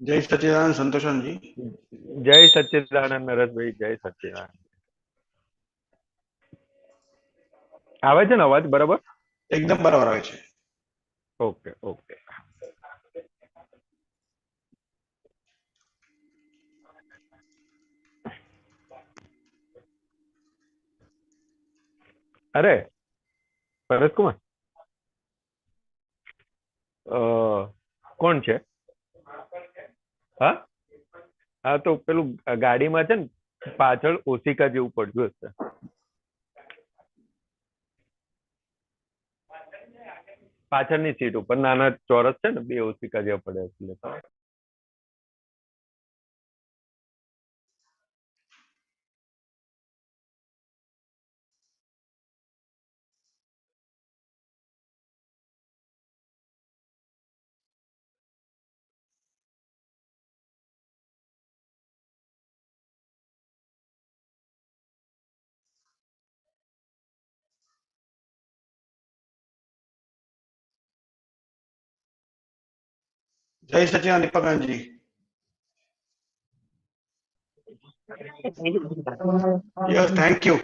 જય સચિદાનંદ સંતોષનજી. જય સચ્ચિદાનંદ નરેશભાઈ, જય સચ્ચિદાનંદ. આવે છે ને અવાજ બરાબર? એકદમ બરાબર આવે છે. Okay okay. અરે પરેશકુમાર, કોણ છે? હા હા, તો પેલું ગાડીમાં છે ને પાછળ ઓશિકા જેવું પડ્યું હશે. પાછળની સીટ ઉપર નાના ચોરસ છે ને, બે ઓશિકા જેવા પડ્યા છે. જય સચિદાનંદ દીપકજી. Yes, thank you.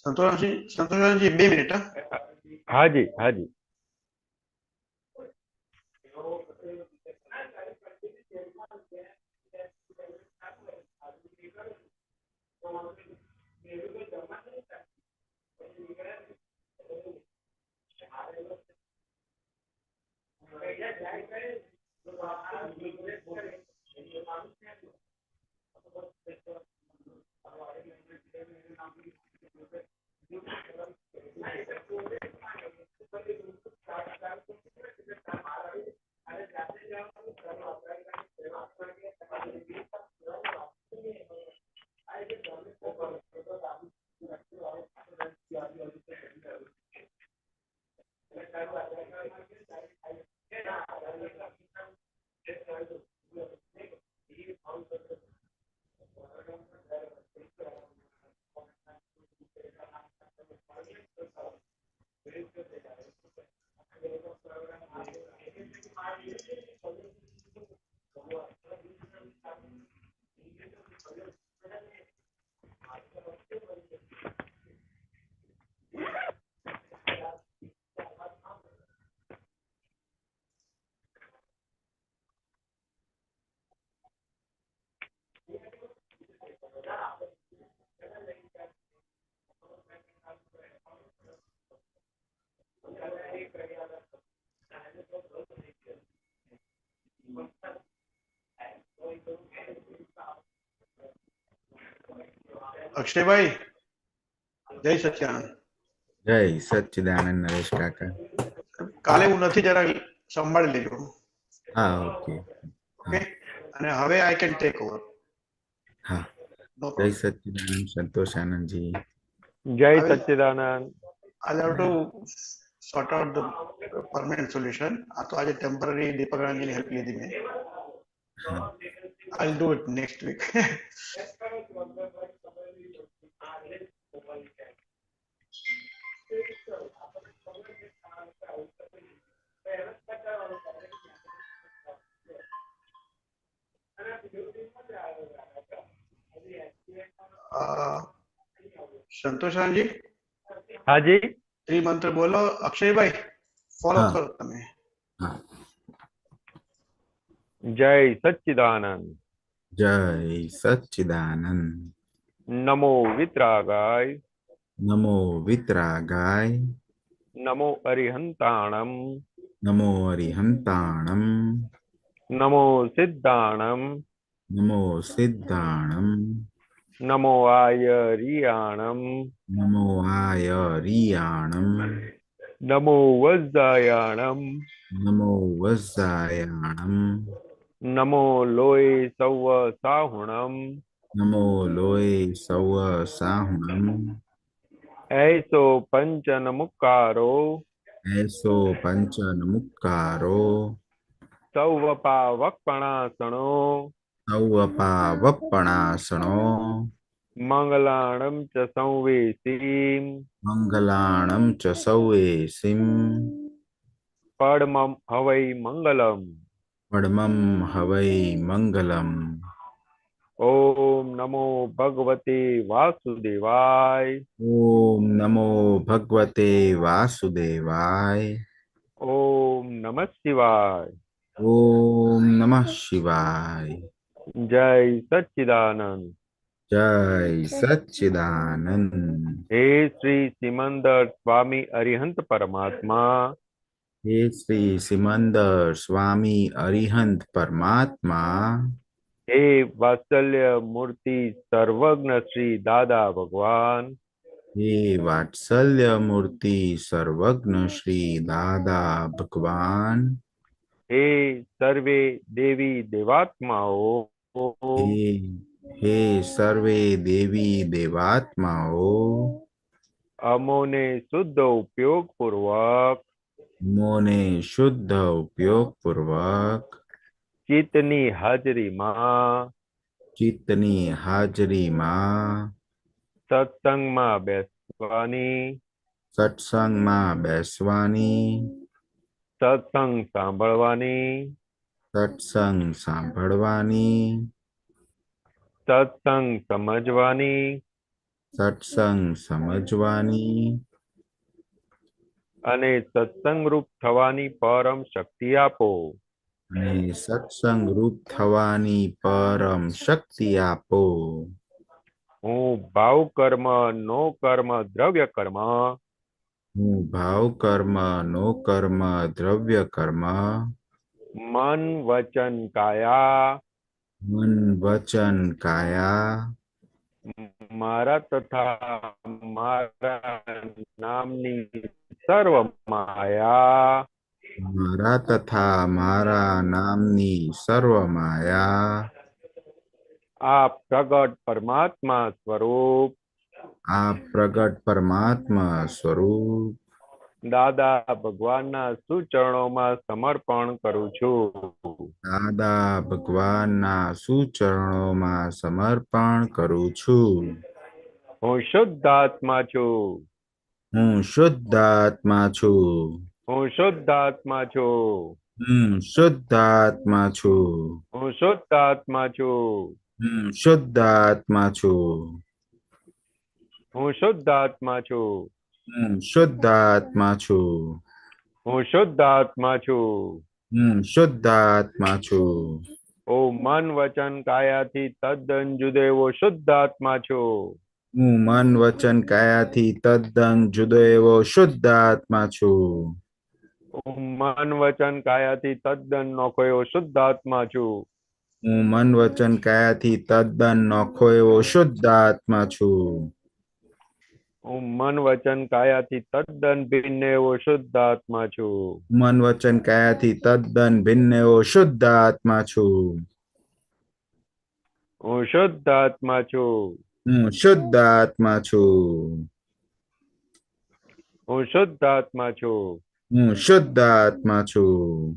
સંતોષાનંદજી 2 મિનિટ હા. હાજી હાજી. અક્ષયભાઈ, જય સચ્ચિદાનંદ. જય સચ્ચિદાનંદ નરેશ કાકા. કાલે હું નથી, જરા સંભાળી લેજો. હા, ઓકે. ઓકે, અને હવે આઈ કેન ટેક ઓવર. હા, નો જય પ્રોબ્લેમ. સચ્ચિદાનંદ સંતોષાનંદજી. જય સચ્ચિદાનંદ. I'll have to sort out the permanent solution. આ તો આજે ટેમ્પરરી દીપક રાણજીની હેલ્પ લીધી મેં. હા, I'll do it next week. સંતોષાનંદજી, હાજી. ત્રિમંત્ર બોલો. અક્ષયભાઈ, ફોલો હા. કરો તમે. હા. જય સચ્ચિદાનંદ. જય સચ્ચિદાનંદ. નમો વિતરાગાય. નમો વિતરાગાય. નમો અરિહંતાણમ. નમો અરિહંતાણમ. નમો સિદ્ધાણમ. નમો સિદ્ધાણમ. નમો આયરિયાણમ. નમો આયરિયાણમ. नमो वज्रायाणम नमो वज्रायाणम नमो लोय सौव साहुणम नमो लोय सौव साहुणम ऐसो पंचन मुक्कारो ऐसो पंचनमुक्कारो सौव पावकपणासणो सौवपावप्पणासनो मंगलाणम च संवेशीम मङ्गलाणं च सौवेसिम् परमं हवै मंगलम परमं हवै मङ्गलम् ओम नमो भगवते वासुदेवाय ॐ नमो भगवते वासुदेवाय ओम नमः शिवाय ॐ नमः शिवाय जय सच्चिदानंद जय सच्चिदानंद हे श्री सिमंदर स्वामी अरिहंत परमात्मा हे श्री सिमंदर स्वामी अरिहंत परमात्मा हे वात्सल्य मूर्ति सर्वज्ञ श्री दादा भगवान हे वात्सल्य मूर्ति सर्वज्ञ श्री दादा भगवान हे सर्वे देवी देवात्माओं हे हे सर्वे देवी देवात्माओं अमोने शुद्ध उपयोग पूर्वक मोने शुद्ध उपयोग पूर्वक चितनी हाजरी मां चित्तनी हाजरी मां सत्संग मां बेसवानी सत्संग में बेसवानी सत्संग सांभळवानी सत्संग सांभळवानी सत्संग समजवानी सत्संग समझवानी અને સત્સંગ રૂપ થવાની પરમ શક્તિ આપો અને સત્સંગ રૂપ થવાની પરમ શક્તિ આપો હું ભાવ કર્મ નો કર્મ દ્રવ્ય કર્મ હું ભાવ કર્મ નો કર્મ દ્રવ્ય કર્મ મન વચન કાયા મન વચન કાયા મારા તથા મારા નામની સર્વ માયા મારા તથા મારા નામની સર્વ માયા આ પ્રગટ પરમાત્મા સ્વરૂપ આ પ્રગટ પરમાત્મા સ્વરૂપ દાદા ભગવાનના સુચરણોમાં સમર્પણ કરું છું દાદા ભગવાનના સુચરણોમાં સમર્પણ કરું છું હું શુદ્ધાત્મા છું હું શુદ્ધાત્મા છું હું શુદ્ધાત્મા છું હું શુદ્ધાત્મા છું હું શુદ્ધાત્મા છું હું શુદ્ધાત્મા છું હું શુદ્ધાત્મા છું હું શુદ્ધાત્મા છું હું શુદ્ધાત્મા છું હું શુદ્ધાત્મા છું ઓ મન વચન કાયાથી તદ્દન જુદો એવો શુદ્ધાત્મા છું હું મન વચન કાયાથી તદ્દન જુદો એવો શુદ્ધાત્મા છું હું મન વચન કાયાથી તદ્દન નોખો એવો શુદ્ધાત્મા છું હું મન વચન કાયાથી તદ્દન નોખો એવો શુદ્ધાત્મા છું હું મન વચન કાયાથી તદ્દન ભિન્ન એવો શુદ્ધાત્મા છું મન વચન કાયાથી તદ્દન ભિન્ન એવો શુદ્ધાત્મા છું હું શુદ્ધાત્મા છું હું શુદ્ધાત્મા છું હું શુદ્ધાત્મા છું હું શુદ્ધાત્મા છું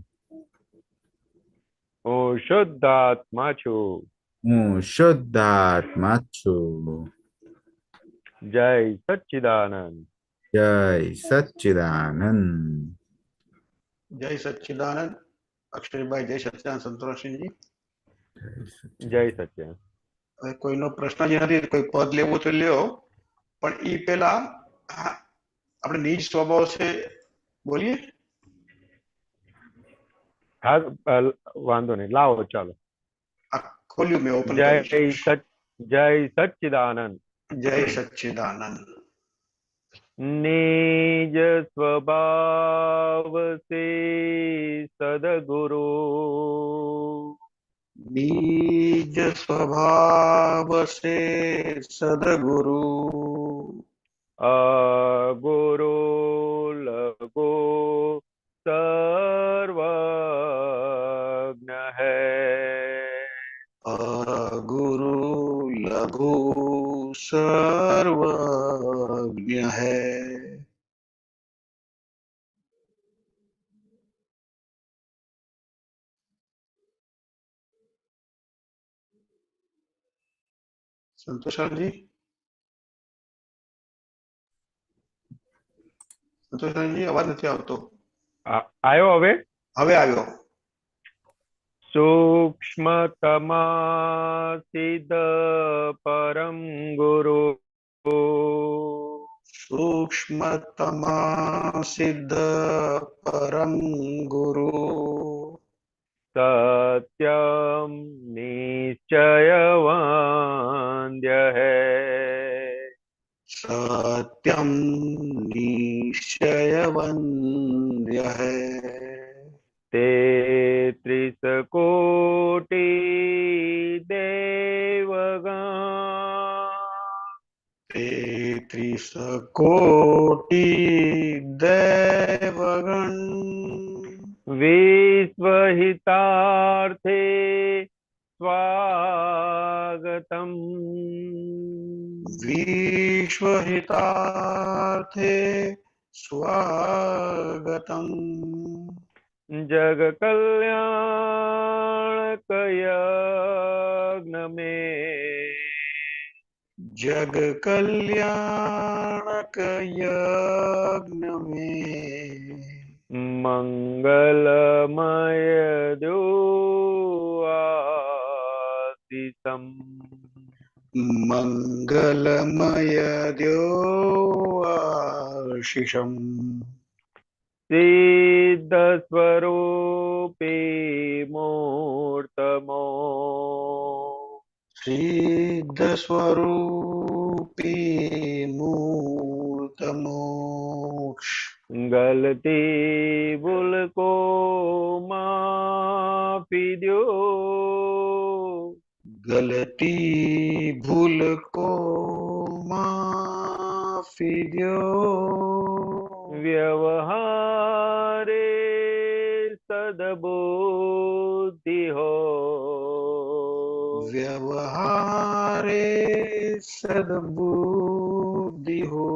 હું શુદ્ધાત્મા છું હું શુદ્ધાત્મા છું જય સચ્ચિદાનંદ જય સચ્ચિદાનંદ જય સચ્ચિદાનંદ અક્ષરીભાઈ જય સચ્ચિદાનંદ સંતોષસિંહજી જય સચ્ચિદાનંદ હવે કોઈનો પ્રશ્ન જે નથી કોઈ પદ લેવું તો લ્યો પણ ઈ પેલા આપણે નિજ સ્વભાવ છે બોલીએ હા વાંધો નહીં લાવો ચાલો આ ખોલ્યું મેં ઓપન જય સચ્ચિદાનંદ જય સચ્ચિદાનંદ निज स्वभाव से सदगुरु निज स्वभाव से सदगुरु અગુરુ લઘુ સર્વજ્ઞ હૈ. गुरु लघु सर्वज्ञ है. સંતોષાજી, સંતોષાજી અવાજ નથી આવતો. આવ્યો હવે? હવે આવ્યો. સૂક્ષ્મતમા સિદ્ધ પરમ ગુરુ सूक्ष्मतमा सिद्ध परम गुरु સત્યમ નિશ્ચયવંદ્ય હૈ. सत्यम निश्चय वन्द्य है. તેત્રીસ કોટી દેવગણ 33 कोटि देवगण વિશ્વહિતાર્થે સ્વાગતમ. विश्वहितार्थे स्वागतम्. જગ કલ્યાણકયજ્ઞ મેં जग कल्याणक यज्ञ में મંગલમય દ્યોઆશિષમ. मंगलमय द्योआशिषम्. સિદ્ધ સ્વરૂપે મૂર્તમો सिद्ध स्वरूपी मूर्त मोक्ष. ગલતી ભૂલ કો માફી દ્યો. गलती भूल को माफी दो. વ્યવહારે સદબુદ્ધિ હો. व्यवहारे सद्बुद्धि हो.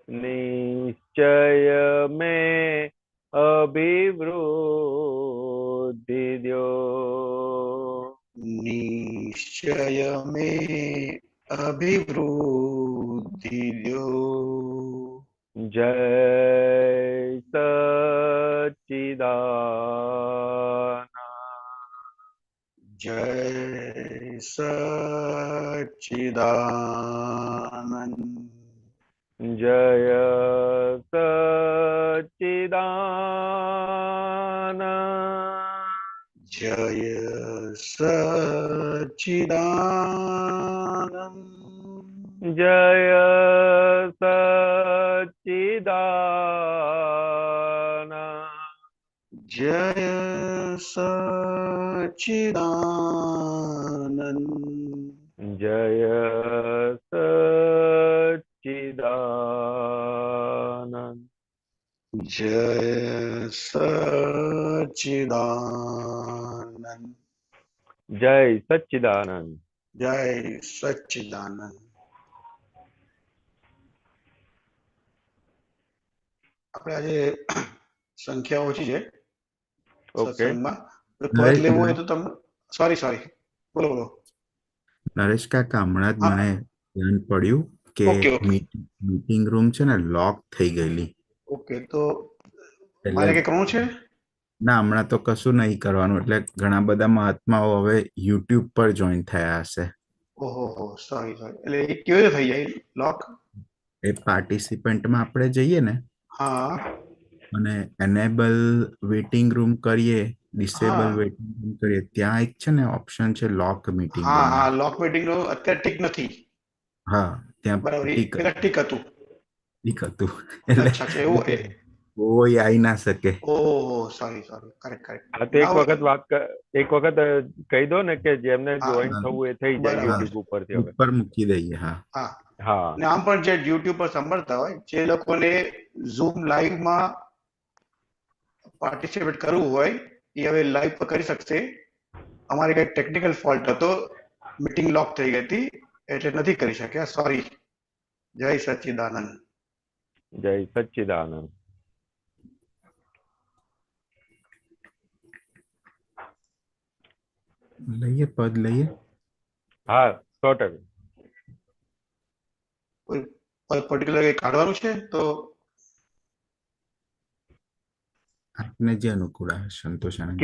નિશ્ચય મેં અભિવૃદ્ધિ દ્યો. निश्चय में अभिवृद्धि दो. જય સચ્ચિદાનંદ. जय सच्चिदानंद. જય સચ્ચિદાનંદ. जय सच्चिदानंद. જય સચ્ચિદાનંદ. जय सच्चिदानंद. જય સચ્ચિદાનંદ. जय सच्चिदानंद. જય સચ્ચિદાનંદ. जय सच्चिदानंद. આપણે આજે સંખ્યા ઓછી છે ઓકે. સત્સંગમાં. પદ લેવું હોય તો તમે સોરી બોલો બોલો. નરેશ કાકા હમણાં જ મને ધ્યાન પડ્યું કે ઓકે, ઓકે. મીટિંગ રૂમ છે ને લોક થઈ ગયેલી. ઓકે, તો એટલે મારે કઈ કરવું છે? ના, હમણાં તો કશું નહીં કરવાનું. એટલે ઘણા બધા મહાત્માઓ હવે યુટ્યુબ પર જોઈન થયા હશે. ઓહો સોરી એટલે એ કેવી રીતે થઈ જાય લોક? એ પાર્ટિસિપન્ટમાં આપણે જઈએ ને હા અને એનેબલ વેઇટિંગ રૂમ કરીએ, ડિસેબલ હા વેઇટિંગ રૂમ કરીએ, ત્યાં એક છે ને ઓપ્શન છે લોક મીટિંગ હા રૂમ. હા લોક મીટિંગ નો અત્યારે ઠીક નથી. હા, ત્યાં બરાબર, ઠીક પેલા ઠીક હતું. હતું. એટલે અચ્છા અચ્છા એવું કોઈ આવી ના શકે. ઓહો સોરી કરેક્ટ હા તો એક વખત કહી દો ને કે જેમને હા, જોઈન હા, થવું એ થઈ જાય બરાબર. યુટ્યુબ ઉપરથી હવે. ઉપર મૂકી દઈએ. હા, હા હા ને આમ પણ જે યુટ્યુબ પર સાંભળતા હોય જે લોકોને ઝૂમ લાઈવમાં પાર્ટિસિપેટ કરવું હોય એ હવે લાઈવ પર કરી શકશે. અમારે કઈ ટેકનિકલ ફોલ્ટ હતો, મીટિંગ લોક થઈ ગઈ હતી એટલે નથી કરી શક્યા, સોરી. જય સચ્ચિદાનંદ. જય સચ્ચિદાનંદ. લઈએ પદ લઈએ. હા 100%. કોઈ પર્ટિક્યુલર કઈ કાઢવાનું છે તો આપને જે અનુકૂળ આવે સંતોષાનંદ.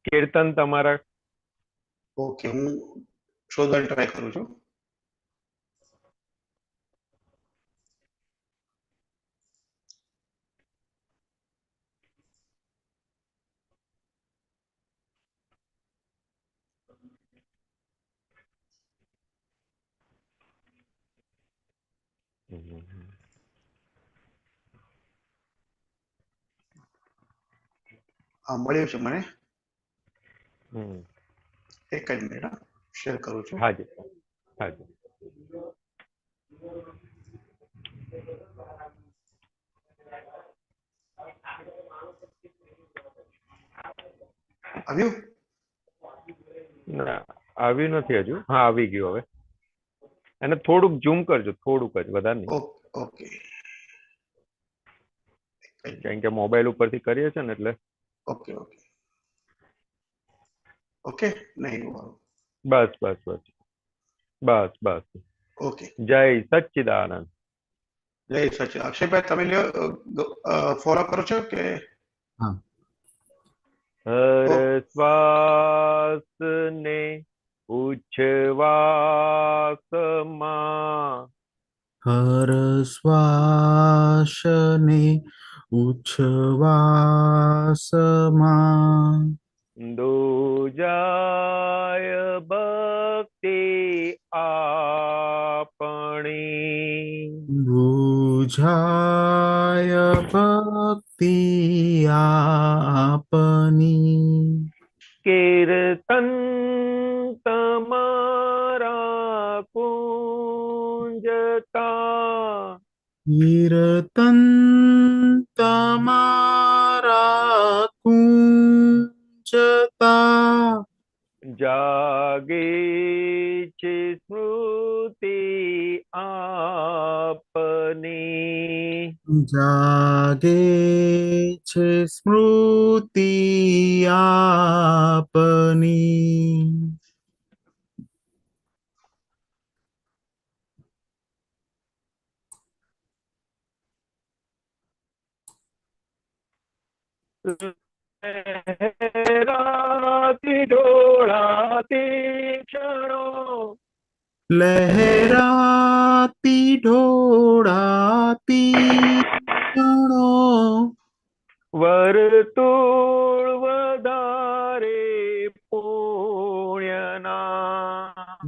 કીર્તન તમારા. ઓકે, હું શોધવાની ટ્રાય કરું છું. હા, મળ્યું છે મને. એક જ મિનિટ, શેર કરું છું. હાજી હાજી. આવ્યું? ના આવ્યું નથી હજુ. હા આવી ગયું હવે. એને થોડુંક ઝૂમ કરજો, થોડુંક જ, વધારે નહીં. ઓકે. કારણ કે મોબાઈલ ઉપરથી કરીએ છે ને એટલે. Okay okay okay. નહીં, બસ બસ બસ બસ બસ. ઓકે. જય સચ્ચિદાનંદ. જય સચિન. અક્ષયભાઈ તમે લ્યો, ફોલો કરો છો કે? હા. હર શ્વાસ ને ઉચ્છવાસમાં હર શ્વાસને ઉચ્છવાસમાં દોજાય ભક્તિ આપણી બુઝાય ભક્તિ આપની કીર્તન તમારા કુંજતા કીર્તન તમારા કુંજતા જાગે છે સ્મૃતિ આપની જાગે છે સ્મૃતિ આપની લહેરાતી ઢોળાતી ક્ષણો લહેરાતી ઢોળાતી ક્ષણો વર્તુળ વધારે પુણ્યના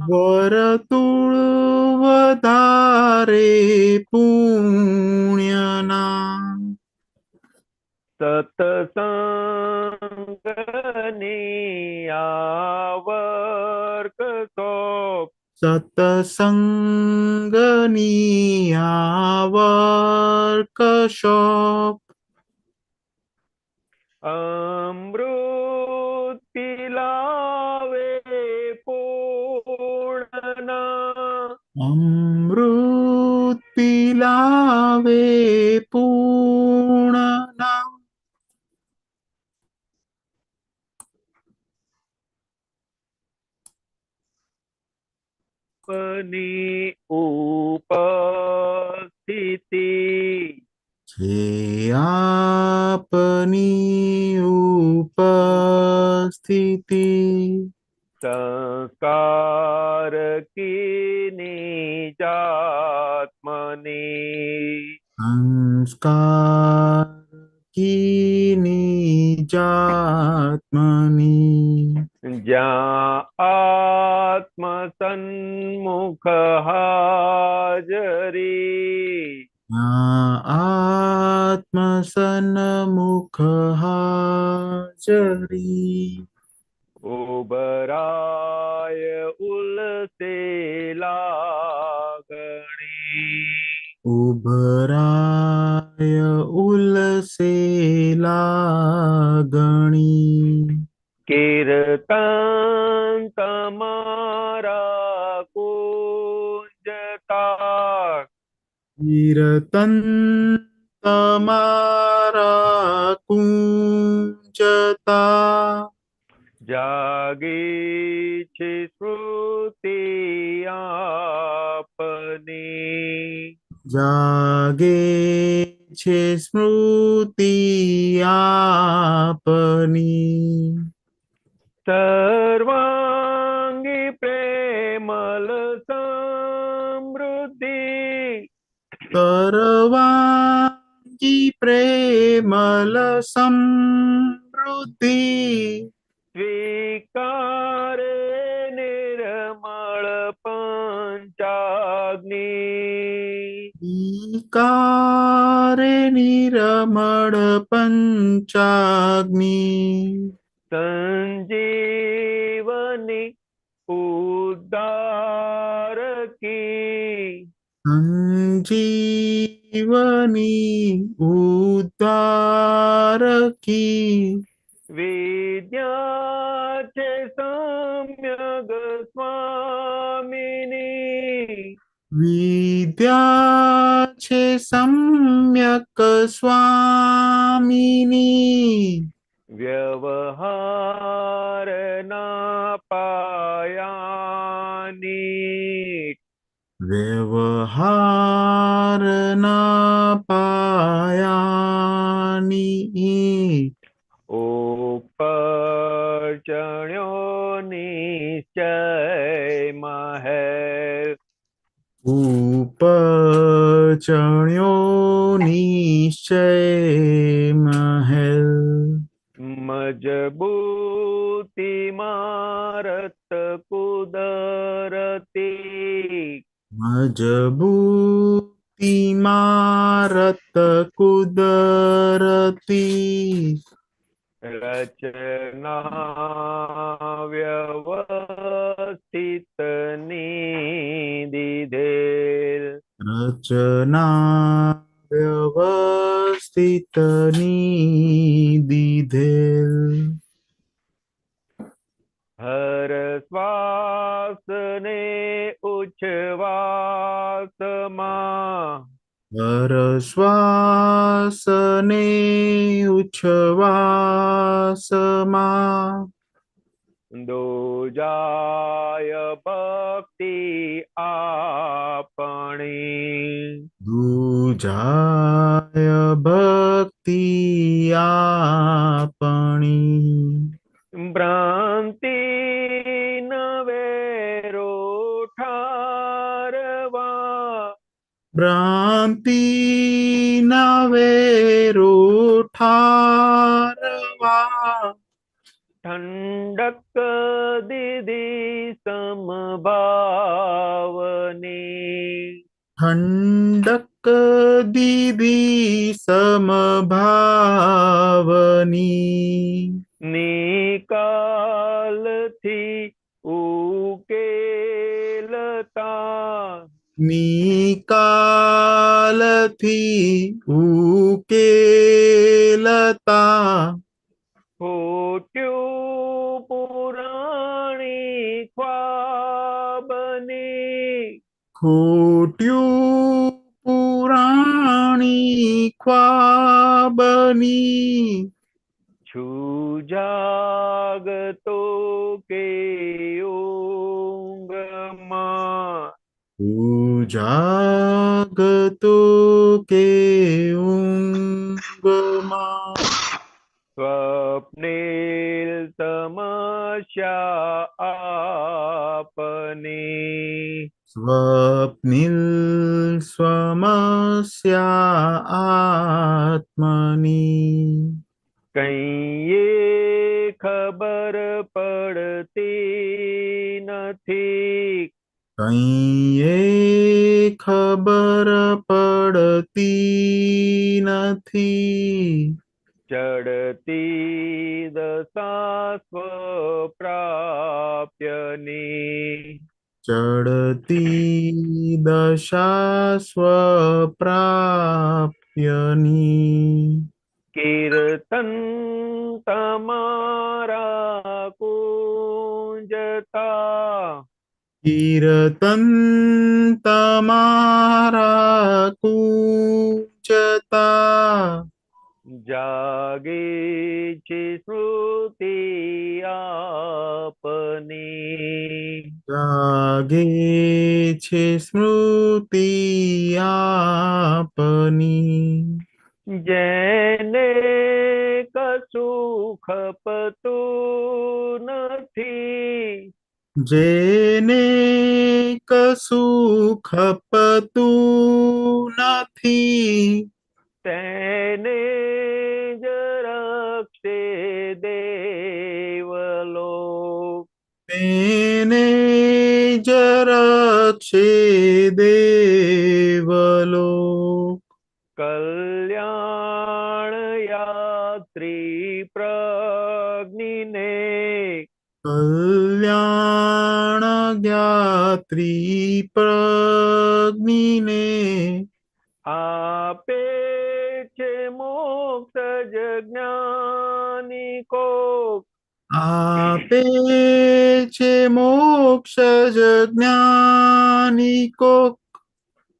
વર્તુળ વધારે પુણ્યના સતસંગની આવર્ક સોપ સતસંગની આવર્કશોપ અમૃત પિલાવે પૂર્ણના અમૃત પિલાવે પૂર્ણના ની ઉપસ્થિતિ જે આપની ઉપસ્થિતિ સંસ્કાર કીની જાત્મની સંસ્કાર કીની જાત્મની જ્યાં આત્મ સન્મુખ હાજરી આત્મ સન્મુખ હાજરી ઉભરાય ઉલસે લાગણી ઉભરાય ઉલસે લાગણી. કીર્તન તમારા કુંજતા, કીર્તન તમારા કુંજતા. જાગી છે સ્મૃતિ આપની. જાગે છે સ્મૃતિ આપની. સર્વાંગી પ્રેમલ સમૃદ્ધિ, સર્વાંગી પ્રેમલ સમૃદ્ધિ. સ્વીકારે નિર્મળ પંચાગ્નિ. વિકારે નિરમળ પંચાગ્નિ. સંજીવની ઉદ્ધારકી, સંજીવની ઉદ્ધારકી. વિદ્યા છે સમ્યગ સ્વામિની. વિદ્યા છે સમ્યક સ્વામિની. વ્યવહારના પાયાની. વ્યવહારના પાયાની. ઉપર ચણ્યો નિશ્ચય મહેલ, ઉપર ચણ્યો નિશ્ચય મહેલ. મજબૂતી મારત કુદરતી, મજબૂતી મારત કુદરતી. રચના વ્યવસ્થિત ની દીધેલ, રચના વ્યવસ્થિતની દીધેલ. હર શ્વાસ ને ઉચ્છવાસમાં, હર શ્વાસ ને ઉચ્છવાસમાં. દોજાય ભક્તિ આપણી, દુજાય ભક્તિ આપણી. ભ્રાંતિ નવેરો ઠારવા, ભ્રાંતિ નવેરો ઠારવા. ઠંડક દીધી સમભાવની, ઠંડક દીધી સમભાવની. નિકાલથી ઉકેલતા, નિકાલથી ઉકેલતા. ખોટ્યું પુરાણી ખ્વાબની, ખોટ્યું પુરાણી ખ્વાબની. છું જાગતો કે ઊંઘમાં, જાગતો કે ઊંઘમાં. સ્વપ્નિલ તમસ્યા આપની, સ્વપ્નિલ સ્વમસ્યા આત્મની. કઈએ ખબર પડતી નથી, કઈએ ખબર પડતી નથી. ચડતી દશા સ્વપ્રાપ્યની, ચડતી દશા સ્વપ્રાપ્યની. કીર્તન તમારા કુંજતા, કીર્તન તમારા કુંજતા, જાગે છે સ્મૃતિ આપની. જાગે છે સ્મૃતિ આપની. જેને કશું ખપતું નથી, જેને કશું ખપતું નથી, તેને જ રક્ષે દેવલોક. તેને જ રક્ષે દેવલોક. કલ્યાણ યાત્રી પ્રજ્ઞિને, કલ્યાણ જ્ઞાત્રી પ્રજ્ઞિને, આપે છે મોક્ષ જ્ઞાની કો. આપે છે મોક્ષ જ્ઞાનિકો.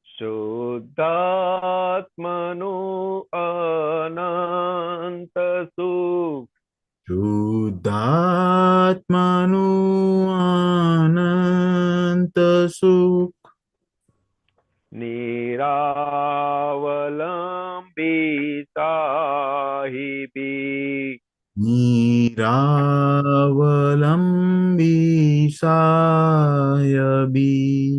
શુદ્ધાત્મનું અનંત સુખ, શુદ્ધાત્માનું અનંત સુખ. નિરાવલંબી સાહિબી, નિરાવલંબી સાયબી.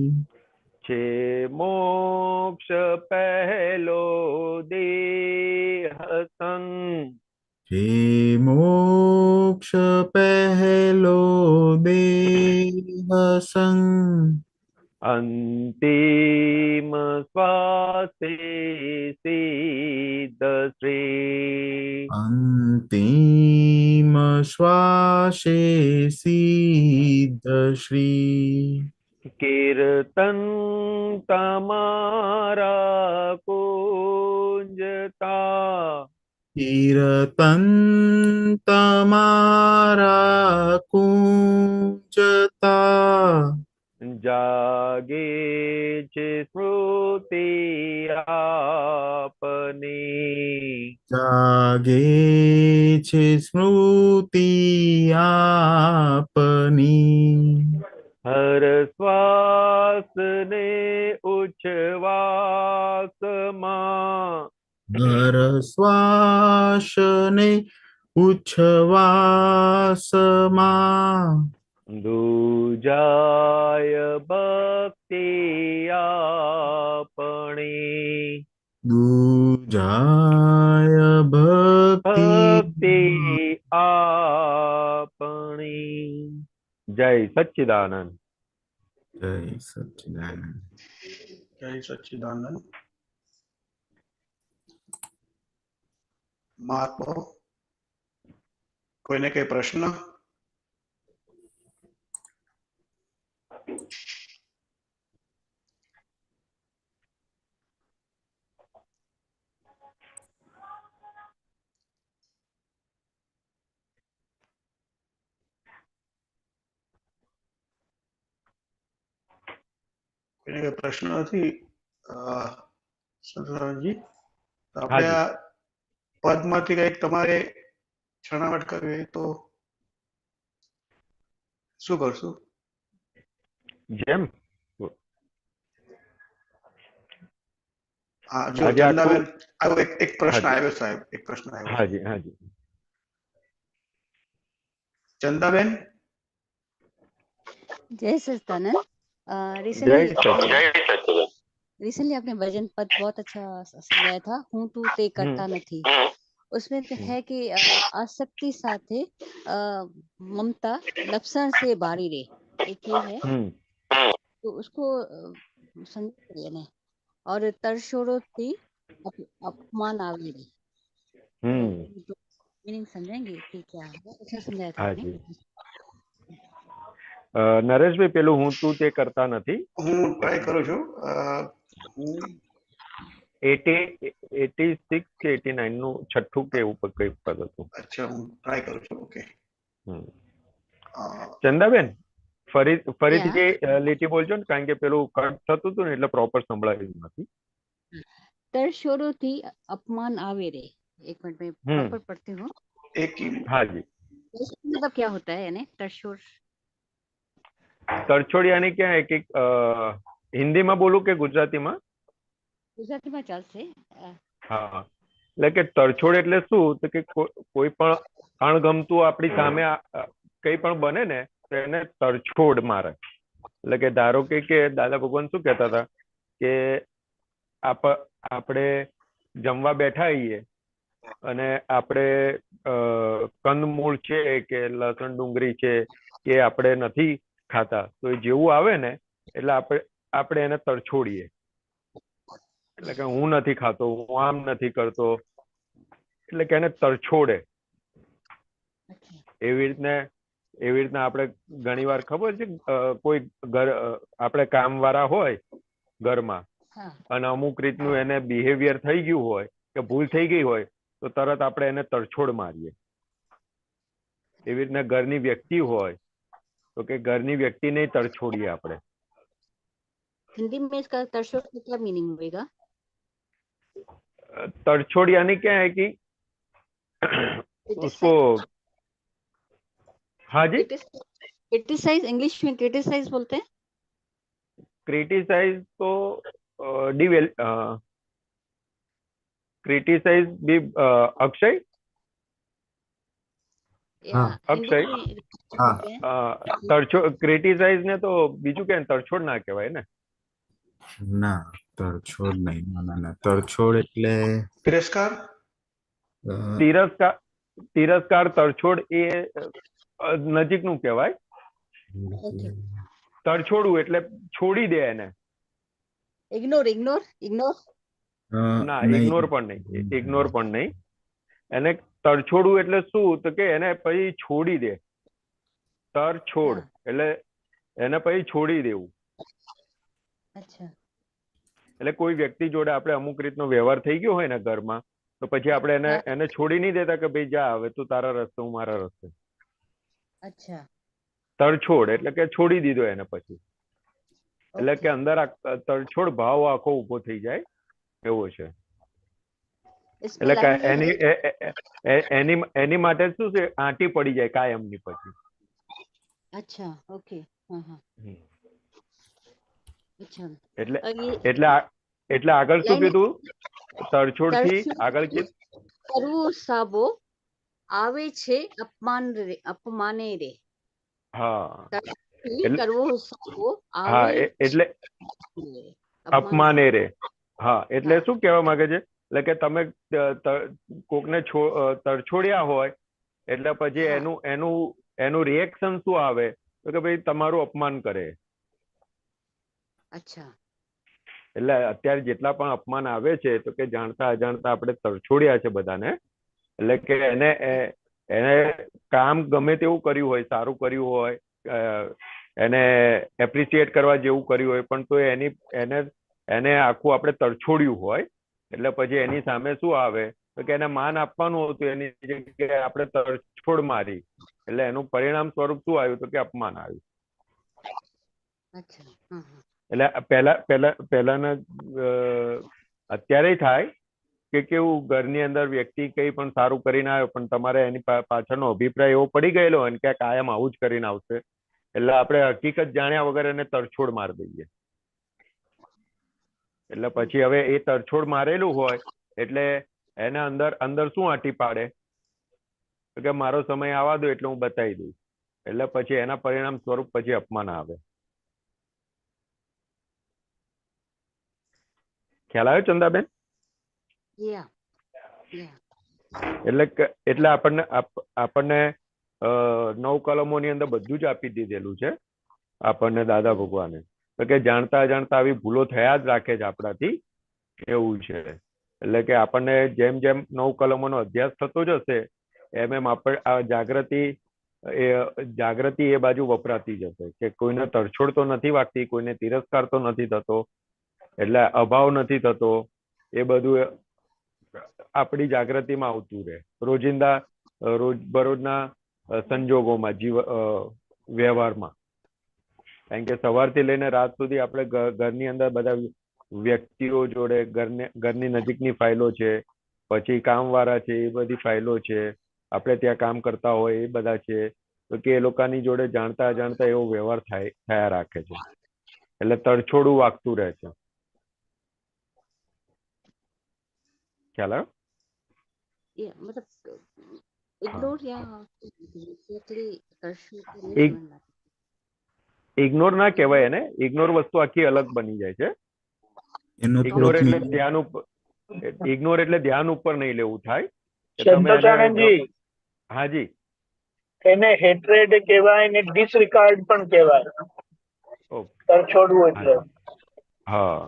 છે મોક્ષ પહેલો દેહ સન, જે મોક્ષ પહેલો દેહ સંગ, અંતિમ શ્વાસે સિદ્ધ શ્રી. અંતિમ શ્વાસે સિદ્ધ શ્રી. કીર્તન તમારા કુંજતા, કીર્તન તમારા કુંજતા, જાગે છે સ્મૃતિ આપની. જાગે છે સ્મૃતિ આપની. હર શ્વાસ ને ઉચ્છવાસમાં, હર શ્વાસને ઉચ્છવાસમાં, દુજાય ભક્તિ આપણી. દુજાય ભક્તિ. ભક્તિ આપણી. જય સચ્ચિદાનંદ. જય સચ્ચિદાનંદ. જય સચ્ચિદાનંદ. મહાત્માઓ, કોઈને કઈ પ્રશ્ન? કોઈને કઈ પ્રશ્ન નથી? સદાનંદજી, તો આપણે હાજી. આ પદમાંથી કઈક તમારે છણાવટ કરવી હોય તો શું કરશું? જેમ હા, જો આજે ચંદાબેન, આખું. આવ્યો એક પ્રશ્ન હાજી આવ્યો સાહેબ, એક પ્રશ્ન આવ્યો. હાજી હાજી. ચંદાબેન, जय सच्चिदानंद। જય रिसेंटली સચ્ચિદાનંદ. रिसेंटली आपने भजन पद बहुत अच्छा समझाया था, हूँ तू ते करता નથી। उसमें तो है कि आसक्ति साथे ममता लपसण से बारी रे, एक ये है। तो उसको समझिए ने, और तरशोरो थी अपमान आवे रे। मीनिंग समझेंगे कि क्या है? अच्छा समझाया था आपने। હાજી. નરેશભાઈ પેલું હું તું તે કરતા નથી. હું ટ્રાય કરું છું. હું 86 કે 89 નું છઠ્ઠું કે એવું કંઈક પદ હતું. અચ્છા, હું ટ્રાય કરું છું. ઓકે. હમ. અ, ચંદાબેન ફરીથી Yeah. જે લીટી બોલજો ને, કારણ કે પેલું કટ થતું હતું ને એટલે પ્રોપર સંભળાયું નથી. તરછોડોથી અપમાન આવે રે. एक मिनट में हम्म। प्रॉपर पढ़ती हूँ। એક हाँ जी। मतलब क्या होता है यानी तरछोड़? તરછોડ યાની क्या है कि હિન્દીમાં બોલું કે ગુજરાતીમાં? ગુજરાતીમાં ચાલશે. હા, એટલે કે તરછોડ એટલે શું, તો કે કોઈ પણ અણગમતું આપણી સામે કંઈ પણ બને ને તો એને તરછોડ મારે. એટલે કે ધારો કે દાદા ભગવાન શું કહેતા હતા કે આપણે જમવા બેઠા હોઈએ અને આપણે કંદમૂળ છે કે લસણ ડુંગળી છે કે આપણે નથી ખાતા, તો એ જેવું આવે ને એટલે આપણે એને તરછોડીએ. એટલે કે હું નથી ખાતો, હું આમ નથી કરતો, એટલે કે એને તરછોડે. એવી રીતના આપણે ઘણી વાર ખબર છે કોઈ ઘર આપણે કામવાળા હોય ઘરમાં અને અમુક રીતનું એને બિહેવિયર થઈ ગયું હોય કે ભૂલ થઈ ગઈ હોય તો તરત આપણે એને તરછોડ મારીએ. એવી રીતના ઘરની વ્યક્તિ હોય તો કે ઘરની વ્યક્તિને તરછોડીએ આપણે. हिंदी में इसका तरछोड़ का क्या मीनिंग होगा? तड़छोड़ यानी क्या है कि उसको, हाँ जी, क्रिटिसाइज, इंग्लिश में क्रिटिसाइज बोलते हैं. क्रिटिसाइज तो डिवेल क्रिटिसाइज भी अक्षय या અક્ષય હા તરછોડ ક્રિટિસાઇઝ ને તો બીજું કે તરછોડ ના કહેવાય ને? ના, તરછોડ નહીં. ના, તરછોડ એટલે તિરસ્કાર. તિરસ્કાર તરછોડ એ નજીકનું કહેવાય. તરછોડવું એટલે છોડી દે એને. इग्नोर इग्नोर इग्नोर ના, ઇગ્નોર પણ નહીં. એને તરછોડવું એટલે શું, તો કે એને પછી છોડી દે. તરછોડ એટલે એને પછી છોડી દેવું. अच्छा. એટલે કોઈ વ્યક્તિ જોડે આપણે અમુક રીતનો વ્યવહાર થઈ ગયો હોય ને ઘરમાં, તો પછી આપણે એને છોડી નહીં દેતા કે ભાઈ જા હવે તું તારા રસ્તે હું મારા રસ્તે. अच्छा. તરછોડ એટલે કે છોડી દીધો એને પછી. એટલે કે અંદર તરછોડ ભાવ આખો ઉભો થઈ જાય એવો છે. એટલે કે એની માટે શું છે, આંટી પડી જાય કાયમની પછી. अच्छा, ओके. हाँ हाँ. अच्छा. એટલે આગળ શું કીધું? તરછોડ થી આગળ કીધું કરવું સાબો આવે છે અપમાને રે. હા, કરવું સાબો હા, આવે એટલે અપમાને રે. હા, એટલે શું કહેવા માંગે છે, એટલે કે તમે કોકને તરછોડ્યા હોય એટલે પછી એનું રિએક્શન શું આવે, તો કે ભાઈ તમારું અપમાન કરે. અચ્છા. એટલે અત્યારે જેટલા પણ અપમાન આવે છે તો કે જાણતા અજાણતા આપણે તરછોડ્યા છે બધાને. એટલે કે એને કામ ગમે તેવું કર્યું હોય, સારું કર્યું હોય, એને એપ્રિશિએટ કરવા જેવું કર્યું હોય, પણ તો એને આખું આપણે તરછોડ્યું હોય એટલે પછી એની સામે શું આવે, તો કે એને માન આપવાનું હતું, એની જગ્યાએ આપણે તરછોડ મારી એટલે એનું પરિણામ સ્વરૂપ શું આવ્યું, તો કે અપમાન આવ્યું. એટલે પહેલાના અત્યારે થાય કે કેવું, ઘરની અંદર વ્યક્તિ કઈ પણ સારું કરીને આવ્યો પણ તમારે એની પાછળનો અભિપ્રાય એવો પડી ગયેલો અને કે કાયમ આવું જ કરીને આવશે, એટલે આપણે હકીકત જાણ્યા વગર એને તરછોડ મારી દઈએ. એટલે પછી હવે એ તરછોડ મારેલું હોય એટલે એને અંદર શું આંટી પાડે, કે મારો સમય આવવા દો એટલે હું બતાવી દઈશ. એટલે પછી એના પરિણામ સ્વરૂપ પછી અપમાન આવે. ખ્યાલ આવ્યો ચંદાબેન? એટલે આપણને 9 કલમોની અંદર બધું જ આપી દીધેલું છે આપણને દાદા ભગવાને. તો કે જાણતા અજાણતા આવી ભૂલો થયા જ રાખે છે આપણાથી, એવું છે. એટલે કે આપણને જેમ જેમ 9 કલમોનો અભ્યાસ થતો જશે એમ એમ આપણે આ જાગૃતિ એ જાગૃતિ એ બાજુ વપરાતી જશે કે કોઈને તરછોડ તો નથી વાગતી, કોઈને તિરસ્કાર તો નથી થતો, એટલે અભાવ નથી થતો. એ બધું આપણી જાગૃતિમાં આવતું રહે રોજિંદા રોજબરોજના સંજોગોમાં, વ્યવહારમાં. કારણ કે સવારથી લઈને રાત સુધી આપણે ઘરની અંદર બધા વ્યક્તિઓ જોડે, ઘરની નજીકની ફાઇલો છે, પછી કામવાળા છે, એ બધી ફાઇલો છે, આપણે ત્યાં કામ કરતા હોય એ બધા છે, તો કે એ લોકોની જોડે જાણતા અજાણતા એવો વ્યવહાર થયા રાખે છે, એટલે તરછોડું વાગતું રહે છે. ખ્યાલ આવ્યો? मतलब इग्नोर या exactly कर्षण को नहीं समझना। ઇગ્નોર ના કહેવાય એને, ઇગ્નોર વસ્તુ આખી અલગ બની જાય છે. એનું ઇગ્નોર એટલે થોડુંક ધ્યાન ઉપર, ઇગ્નોર એટલે ધ્યાન ઉપર નહીં લેવું થાય. સંતોષાનંદજી, હાજી, એને હેટ્રેડ કહેવાય ને ડિસરિગાર્ડ પણ કહેવાય. ઓકે, તરછોડવું એટલે હા.